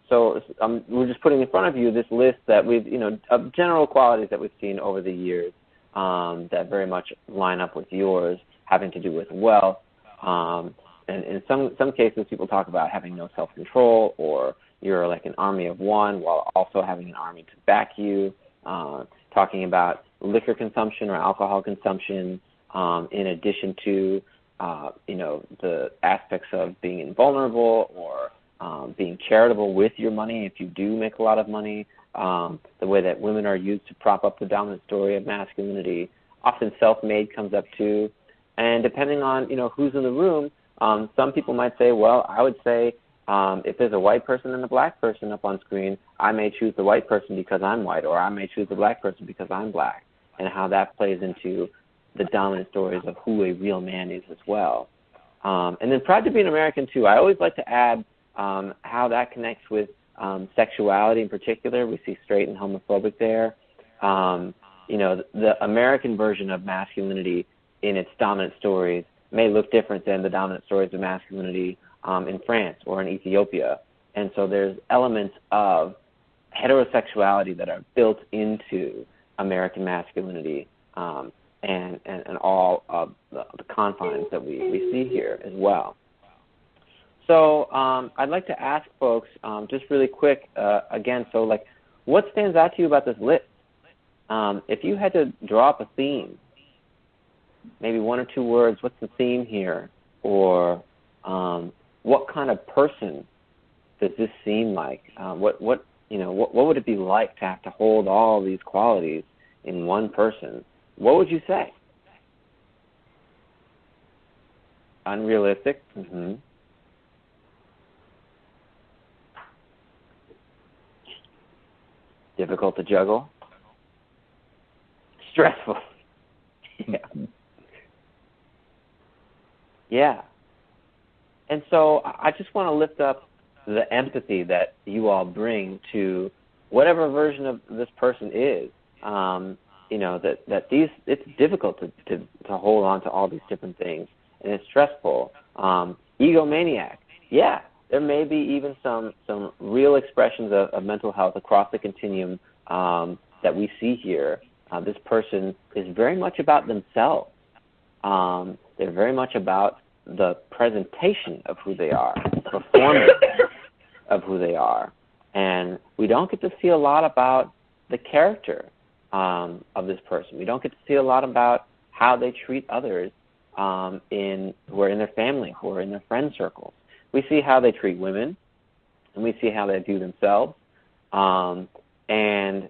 so we're just putting in front of you this list that we've, of general qualities that we've seen over the years that very much line up with yours, having to do with wealth. And in some cases, people talk about having no self-control or, you're like an army of one while also having an army to back you, talking about liquor consumption or alcohol consumption, in addition to, the aspects of being invulnerable or being charitable with your money if you do make a lot of money, the way that women are used to prop up the dominant story of masculinity. Often self-made comes up too. And depending on, who's in the room, some people might say, well, I would say if there's a white person and a black person up on screen, I may choose the white person because I'm white, or I may choose the black person because I'm black, and how that plays into the dominant stories of who a real man is as well. And then proud to be an American too. I always like to add how that connects with sexuality in particular. We see straight and homophobic there. The American version of masculinity in its dominant stories may look different than the dominant stories of masculinity in France or in Ethiopia. And so there's elements of heterosexuality that are built into American masculinity and all of the confines that we see here as well. So I'd like to ask folks just really quick again, so like what stands out to you about this list? If you had to draw up a theme, maybe one or two words, what's the theme here? Or what kind of person does this seem like? What would it be like to have to hold all these qualities in one person? What would you say? Unrealistic. Mm-hmm. Difficult to juggle. Stressful. Yeah. Yeah. And so I just want to lift up the empathy that you all bring to whatever version of this person is. It's difficult to hold on to all these different things, and it's stressful. Egomaniac. Yeah, there may be even some real expressions of mental health across the continuum that we see here. This person is very much about themselves. They're very much about the presentation of who they are, the performance of who they are. And we don't get to see a lot about the character of this person. We don't get to see a lot about how they treat others who are in their family, who are in their friend circles. We see how they treat women, and we see how they view themselves, and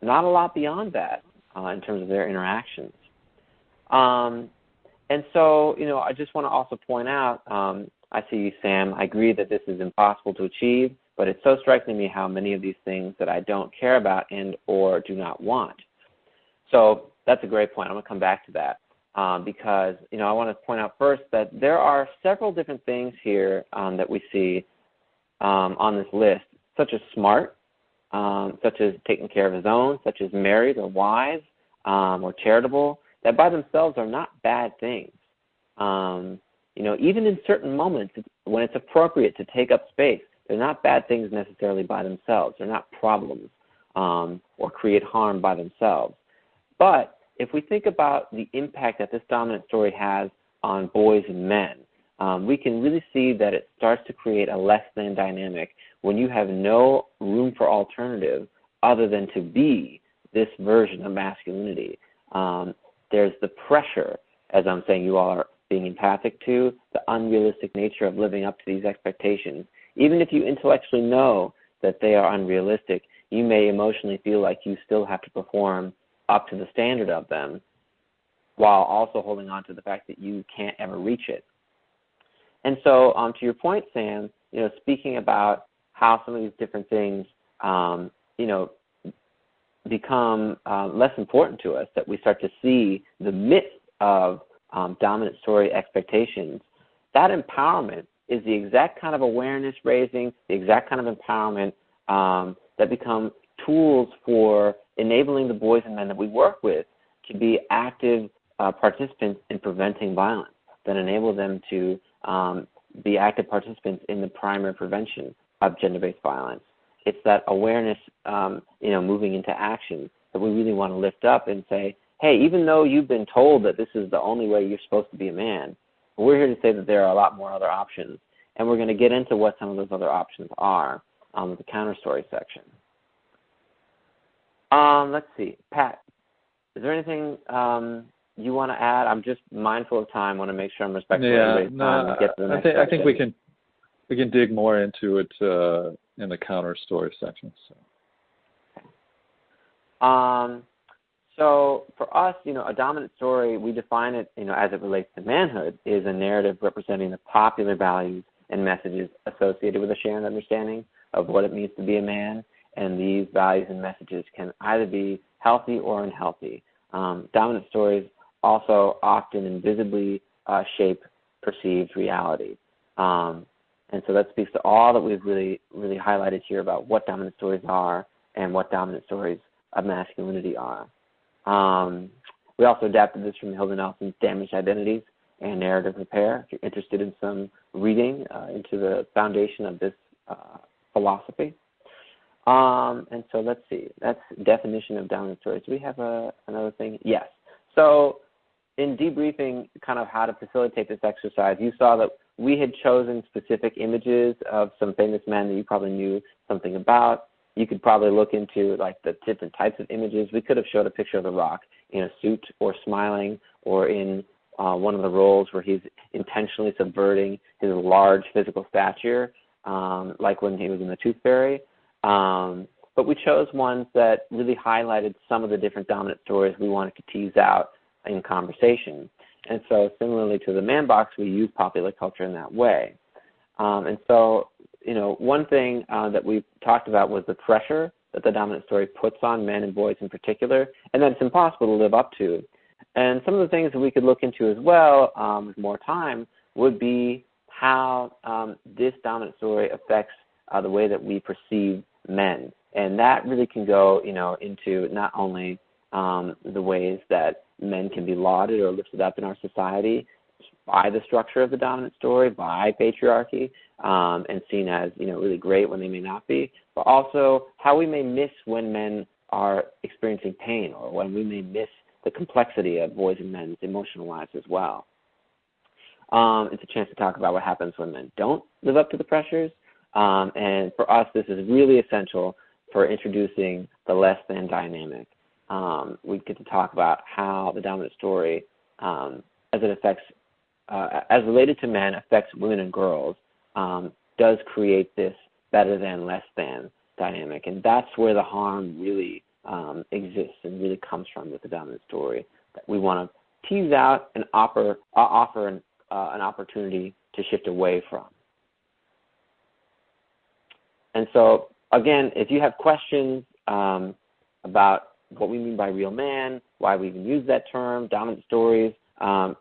not a lot beyond that in terms of their interactions. And so, I just want to also point out, I see you, Sam. I agree that this is impossible to achieve, but it's so striking to me how many of these things that I don't care about and or do not want. So that's a great point. I'm going to come back to that because, I want to point out first that there are several different things here that we see on this list, such as smart, such as taking care of his own, such as married or wise or charitable, that by themselves are not bad things. Even in certain moments when it's appropriate to take up space, they're not bad things necessarily by themselves. They're not problems or create harm by themselves. But if we think about the impact that this dominant story has on boys and men, we can really see that it starts to create a less than dynamic when you have no room for alternative other than to be this version of masculinity. There's the pressure, as I'm saying you all are being empathic to, the unrealistic nature of living up to these expectations. Even if you intellectually know that they are unrealistic, you may emotionally feel like you still have to perform up to the standard of them while also holding on to the fact that you can't ever reach it. And so to your point, Sam, speaking about how some of these different things, become less important to us, that we start to see the myth of dominant story expectations, that empowerment is the exact kind of awareness raising, the exact kind of empowerment that become tools for enabling the boys and men that we work with to be active participants in preventing violence, that enable them to be active participants in the primary prevention of gender-based violence. It's that awareness, moving into action that we really want to lift up and say, hey, even though you've been told that this is the only way you're supposed to be a man, we're here to say that there are a lot more other options, and we're going to get into what some of those other options are. the counter story section. Let's see, Pat, is there anything you want to add? I'm just mindful of time. I want to make sure I'm respectful of everybody's time and get to the next section. I think we can dig more into it in the counter story section. So. Okay. So for us, a dominant story, we define it, as it relates to manhood, is a narrative representing the popular values and messages associated with a shared understanding of what it means to be a man. And these values and messages can either be healthy or unhealthy. Dominant stories also often invisibly shape perceived reality. And so that speaks to all that we've really, really highlighted here about what dominant stories are and what dominant stories of masculinity are. We also adapted this from Hilda Nelson's Damaged Identities and Narrative Repair. If you're interested in some reading into the foundation of this philosophy. And so let's see. That's definition of dominant stories. Do we have another thing? Yes. So in debriefing kind of how to facilitate this exercise, you saw that we had chosen specific images of some famous men that you probably knew something about. You could probably look into like the different types of images. We could have showed a picture of The Rock in a suit or smiling, or in one of the roles where he's intentionally subverting his large physical stature, like when he was in The Tooth Fairy. But we chose ones that really highlighted some of the different dominant stories we wanted to tease out in conversation. And so similarly to the man box, we use popular culture in that way. And so, one thing that we talked about was the pressure that the dominant story puts on men and boys in particular, and that it's impossible to live up to. And some of the things that we could look into as well with more time would be how this dominant story affects the way that we perceive men. And that really can go, into not only the ways that men can be lauded or lifted up in our society by the structure of the dominant story, by patriarchy, and seen as, really great when they may not be, but also how we may miss when men are experiencing pain, or when we may miss the complexity of boys and men's emotional lives as well. It's a chance to talk about what happens when men don't live up to the pressures. And for us, this is really essential for introducing the less than dynamic. We get to talk about how the dominant story, as it affects, as related to men, affects women and girls, does create this better than, less than dynamic. And that's where the harm really exists and really comes from with the dominant story, that we want to tease out and offer an opportunity to shift away from. And so, again, if you have questions about what we mean by real man, why we even use that term, dominant stories,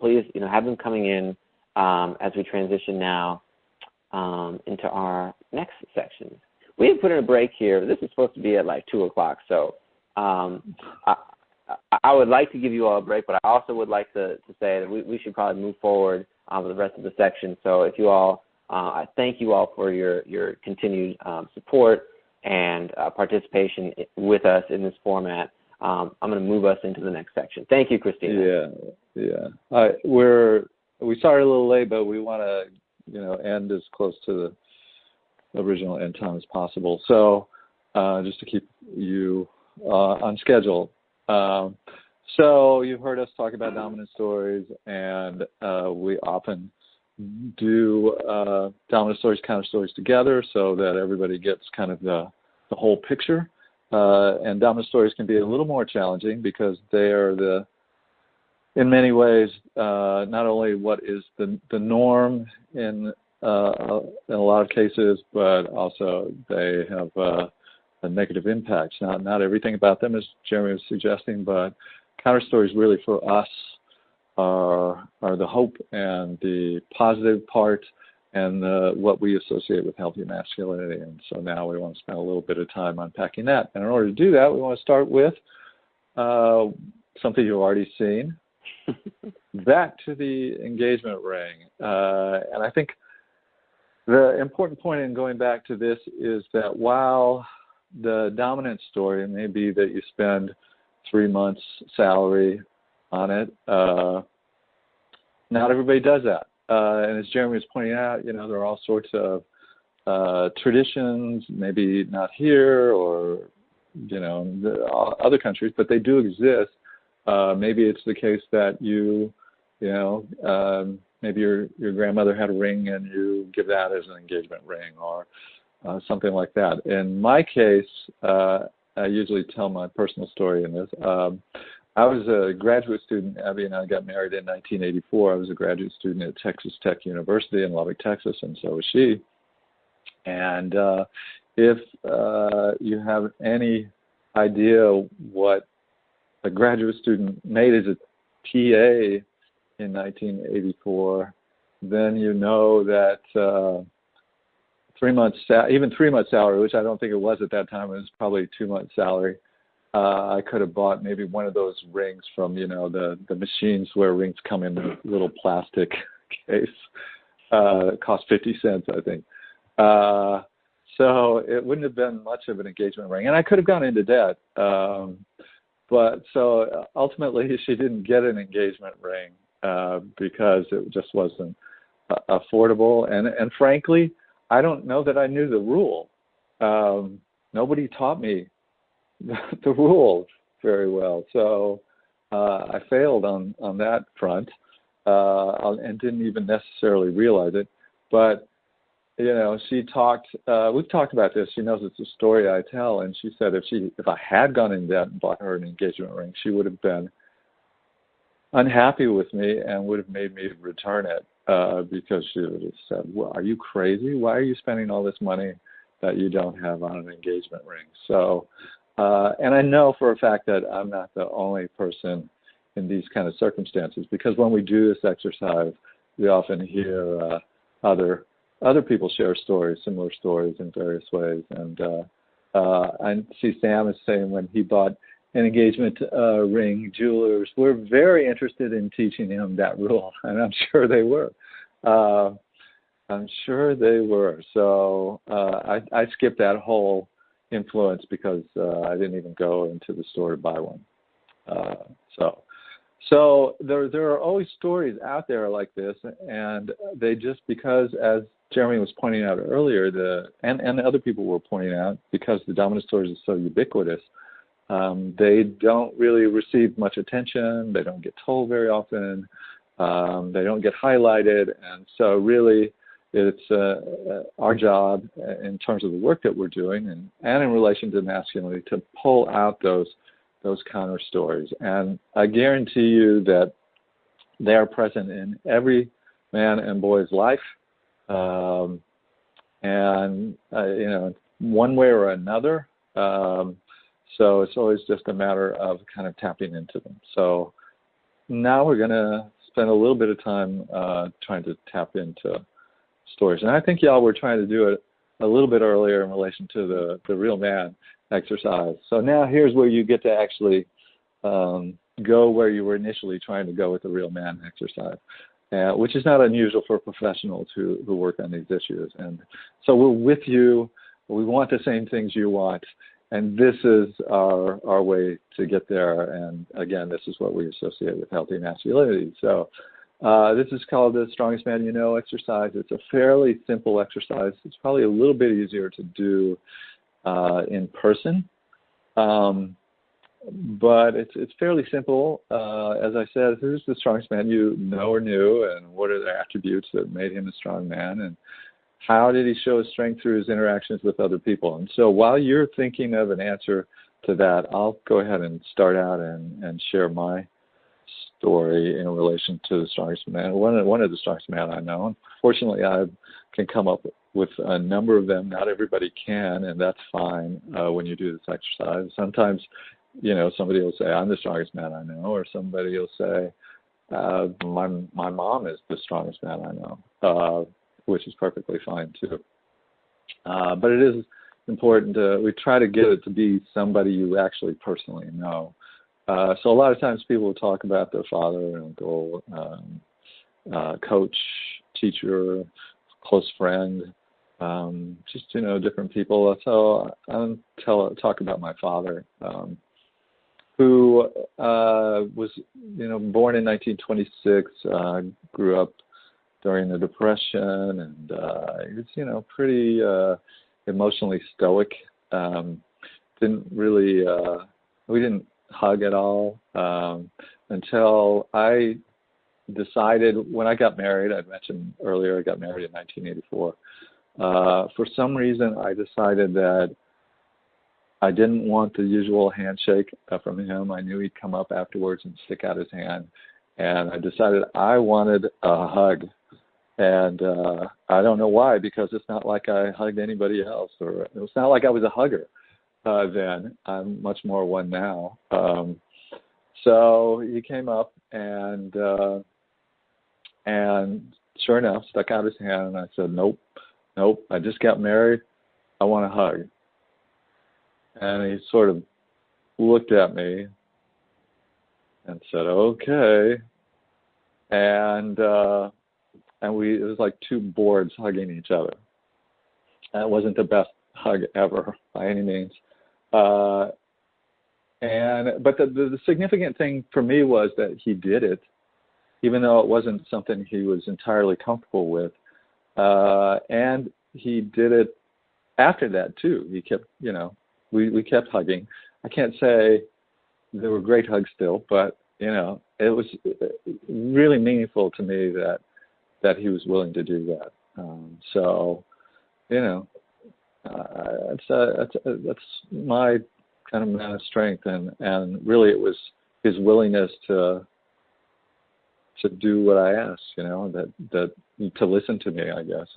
please, have them coming in as we transition now into our next section. We have put in a break here. This is supposed to be at like 2 o'clock, so I would like to give you all a break, but I also would like to say that we should probably move forward with the rest of the section. So if you all, I thank you all for your continued support and participation with us in this format. I'm going to move us into the next section. Thank you, Christina. Yeah. We started a little late, but we want to, end as close to the original end time as possible. So just to keep you on schedule. So you've heard us talk about dominant stories, and we often do dominant stories, counter stories together so that everybody gets kind of the whole picture. And dominant stories can be a little more challenging because they are in many ways, not only what is the norm in a lot of cases, but also they have a negative impact. Not everything about them, as Jeremy was suggesting, but counter stories really for us are the hope and the positive part and what we associate with healthy masculinity. And so now we want to spend a little bit of time unpacking that. And in order to do that, we want to start with something you've already seen, back to the engagement ring. And I think the important point in going back to this is that while the dominant story may be that you spend 3 months' salary on it, not everybody does that. And as Jeremy was pointing out, there are all sorts of traditions, maybe not here or, other countries, but they do exist. Maybe it's the case that maybe your grandmother had a ring and you give that as an engagement ring or something like that. In my case, I usually tell my personal story in this. I was a graduate student. Abby and I got married in 1984. I was a graduate student at Texas Tech University in Lubbock, Texas, and so was she. And if you have any idea what a graduate student made as a TA in 1984, then you know that 3 months, even 3 months salary, which I don't think it was at that time, it was probably 2 months salary. I could have bought maybe one of those rings from, the machines where rings come in a little plastic case. It cost 50 cents, I think. So it wouldn't have been much of an engagement ring. And I could have gone into debt. But so ultimately she didn't get an engagement ring because it just wasn't affordable. And frankly, I don't know that I knew the rule. Nobody taught me the rules very well. So I failed on that front and didn't even necessarily realize it. But, she talked, we've talked about this. She knows it's a story I tell. And she said if I had gone in debt and bought her an engagement ring, she would have been unhappy with me and would have made me return it because she would have said, well, are you crazy? Why are you spending all this money that you don't have on an engagement ring? So, and I know for a fact that I'm not the only person in these kind of circumstances, because when we do this exercise, we often hear other people share stories, similar stories in various ways. And I see Sam is saying when he bought an engagement ring, jewelers were very interested in teaching him that rule, and I'm sure they were. So I skipped that whole influence because I didn't even go into the store to buy one. So there are always stories out there like this, and they just, because, as Jeremy was pointing out earlier, and other people were pointing out, because the dominant stories are so ubiquitous, they don't really receive much attention. They don't get told very often. They don't get highlighted, and so really, it's our job in terms of the work that we're doing and in relation to masculinity to pull out those counter stories. And I guarantee you that they are present in every man and boy's life, one way or another. So it's always just a matter of kind of tapping into them. So now we're going to spend a little bit of time trying to tap into stories. And I think y'all were trying to do it a little bit earlier in relation to the real man exercise. So now here's where you get to actually go where you were initially trying to go with the real man exercise, which is not unusual for professionals who work on these issues. And so we're with you. We want the same things you want. And this is our way to get there. And again, this is what we associate with healthy masculinity. So this is called the Strongest Man You Know exercise. It's a fairly simple exercise. It's probably a little bit easier to do in person. But it's fairly simple. As I said, who's the strongest man you know or knew, and what are the attributes that made him a strong man, and how did he show his strength through his interactions with other people? And so while you're thinking of an answer to that, I'll go ahead and start out and share my story in relation to the strongest man, one of the strongest men I know. Fortunately, I can come up with a number of them. Not everybody can, and that's fine when you do this exercise. Sometimes, somebody will say, I'm the strongest man I know, or somebody will say, my mom is the strongest man I know, which is perfectly fine too. But it is important we try to get it to be somebody you actually personally know. So a lot of times people will talk about their father, uncle, coach, teacher, close friend, just, different people. So I'll talk about my father, who was, born in 1926, grew up during the Depression, and he was, pretty emotionally stoic. Didn't really, we didn't hug at all until I decided when I got married. I mentioned earlier I got married in 1984. For some reason, I decided that I didn't want the usual handshake from him. I knew he'd come up afterwards and stick out his hand. And I decided I wanted a hug. And I don't know why, because it's not like I hugged anybody else, or it's not like I was a hugger then. I'm much more one now. So he came up and sure enough, stuck out his hand, and I said, nope, I just got married. I want a hug. And he sort of looked at me and said, okay. And it was like two boards hugging each other. And it wasn't the best hug ever by any means. But the significant thing for me was that he did it, even though it wasn't something he was entirely comfortable with. And he did it after that too. He kept, we kept hugging. I can't say there were great hugs still, but it was really meaningful to me that he was willing to do that. That's my kind of man of strength, and really it was his willingness to do what I asked, that to listen to me, I guess,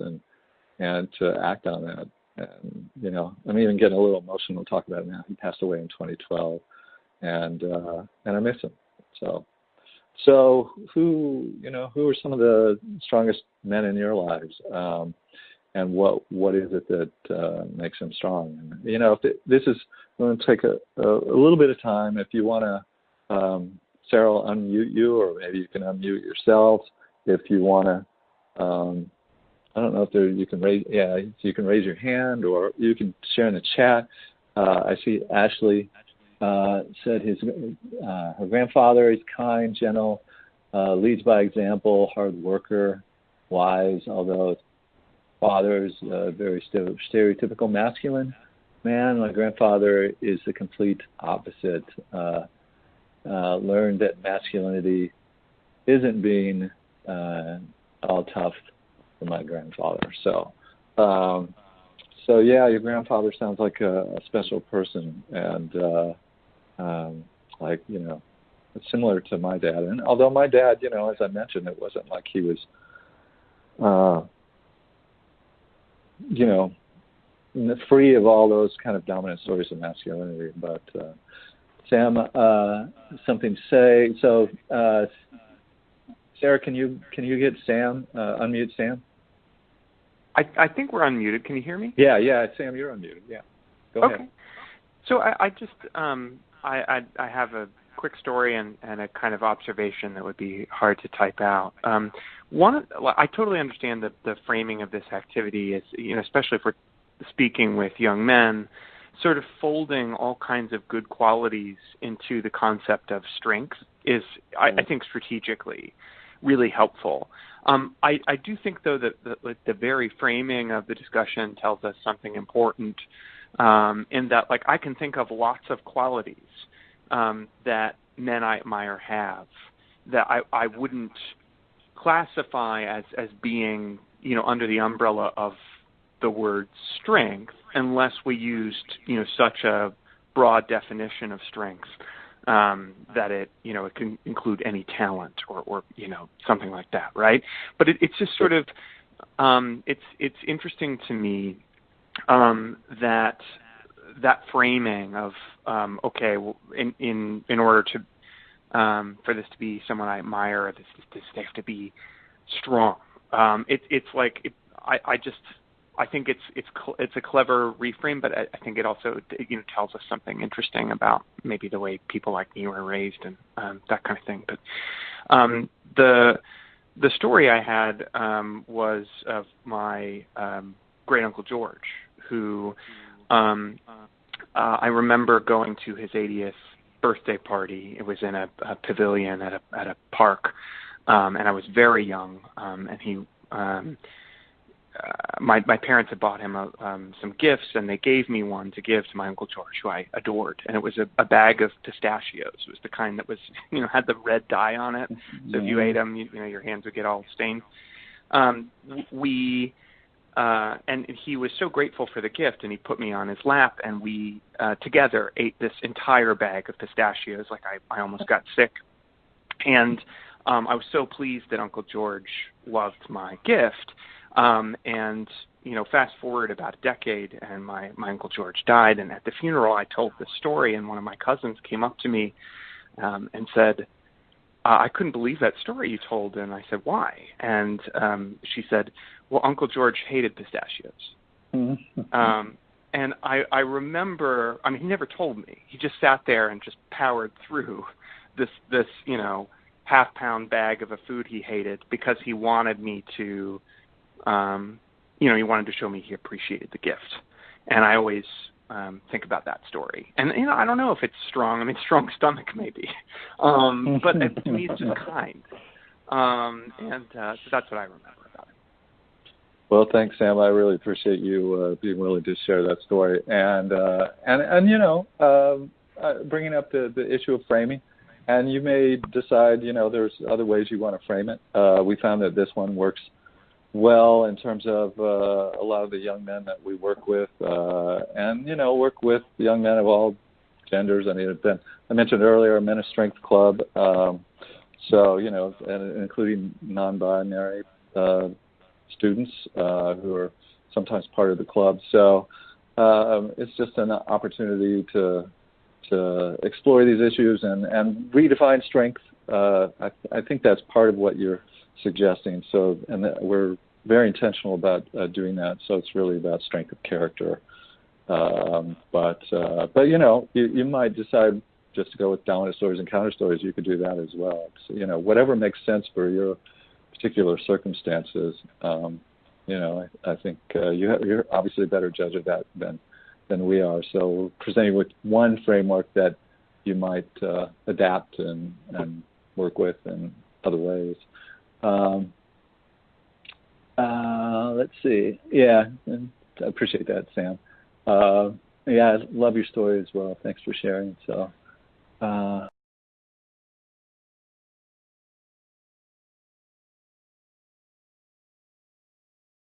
and to act on that. And I'm even getting a little emotional talking about it now. He passed away in 2012, and I miss him. So who are some of the strongest men in your lives, and what is it that makes them strong? And this is going to take a little bit of time. If you want to, Sarah will unmute you, or maybe you can unmute yourselves if you want to. I don't know if you can raise. Yeah, you can raise your hand, or you can share in the chat. I see Ashley said her grandfather is kind, gentle, leads by example, hard worker, wise. Although his father is a very stereotypical masculine man, my grandfather is the complete opposite. Learned that masculinity isn't being all tough for my grandfather. So yeah, your grandfather sounds like a special person, and it's similar to my dad. And although my dad, as I mentioned, it wasn't like he was, free of all those kind of dominant stories of masculinity. But Sam, something to say. So, Sarah, can you get Sam, unmute Sam? I think we're unmuted. Can you hear me? Yeah, Sam, you're unmuted. Yeah, go ahead. So I just I have a quick story and a kind of observation that would be hard to type out. I totally understand the framing of this activity is, especially if we're speaking with young men, sort of folding all kinds of good qualities into the concept of strength is, I think, strategically really helpful. I do think, though, that the very framing of the discussion tells us something important, in that, I can think of lots of qualities that men I admire have that I wouldn't classify as being, under the umbrella of the word strength, unless we used, such a broad definition of strength that it can include any talent or something like that, right? But it's just sort of it's interesting to me that framing of in order to for this to be someone I admire, this they have to be strong. I think it's a clever reframe, but I think it also tells us something interesting about maybe the way people like me were raised and that kind of thing. But the story I had was of my great uncle George, who I remember going to his 80th birthday party. It was in a pavilion at a park, and I was very young, and he my parents had bought him some gifts, and they gave me one to give to my Uncle George, who I adored. And it was a bag of pistachios. It was the kind that was, had the red dye on it. So if you ate them, your hands would get all stained. And he was so grateful for the gift, and he put me on his lap, and we together ate this entire bag of pistachios. Like I almost got sick. And I was so pleased that Uncle George loved my gift. And fast forward about a decade, and my Uncle George died. And at the funeral, I told this story, and one of my cousins came up to me and said, I couldn't believe that story you told. And I said, why? And she said, well, Uncle George hated pistachios. And I remember, he never told me. He just sat there and just powered through this half-pound bag of a food he hated because he wanted me to, he wanted to show me he appreciated the gift. And I always think about that story. And, I don't know if it's strong. Strong stomach maybe. But to me, it's just kind. So that's what I remember about it. Well, thanks, Sam. I really appreciate you being willing to share that story. And bringing up the issue of framing. And you may decide, there's other ways you want to frame it. We found that this one works well in terms of a lot of the young men that we work with, and work with young men of all genders. I mentioned earlier, Men of Strength Club, so and including non-binary students who are sometimes part of the club. So it's just an opportunity to explore these issues and redefine strength. I think that's part of what you're suggesting. So, and we're very intentional about doing that. So it's really about strength of character. But you might decide just to go with dominant stories and counter stories. You could do that as well. So, whatever makes sense for your particular circumstances. I think you're obviously a better judge of that than we are. So we're presenting with one framework that you might adapt and work with in other ways. Let's see. Yeah, I appreciate that, Sam. I love your story as well. Thanks for sharing. So.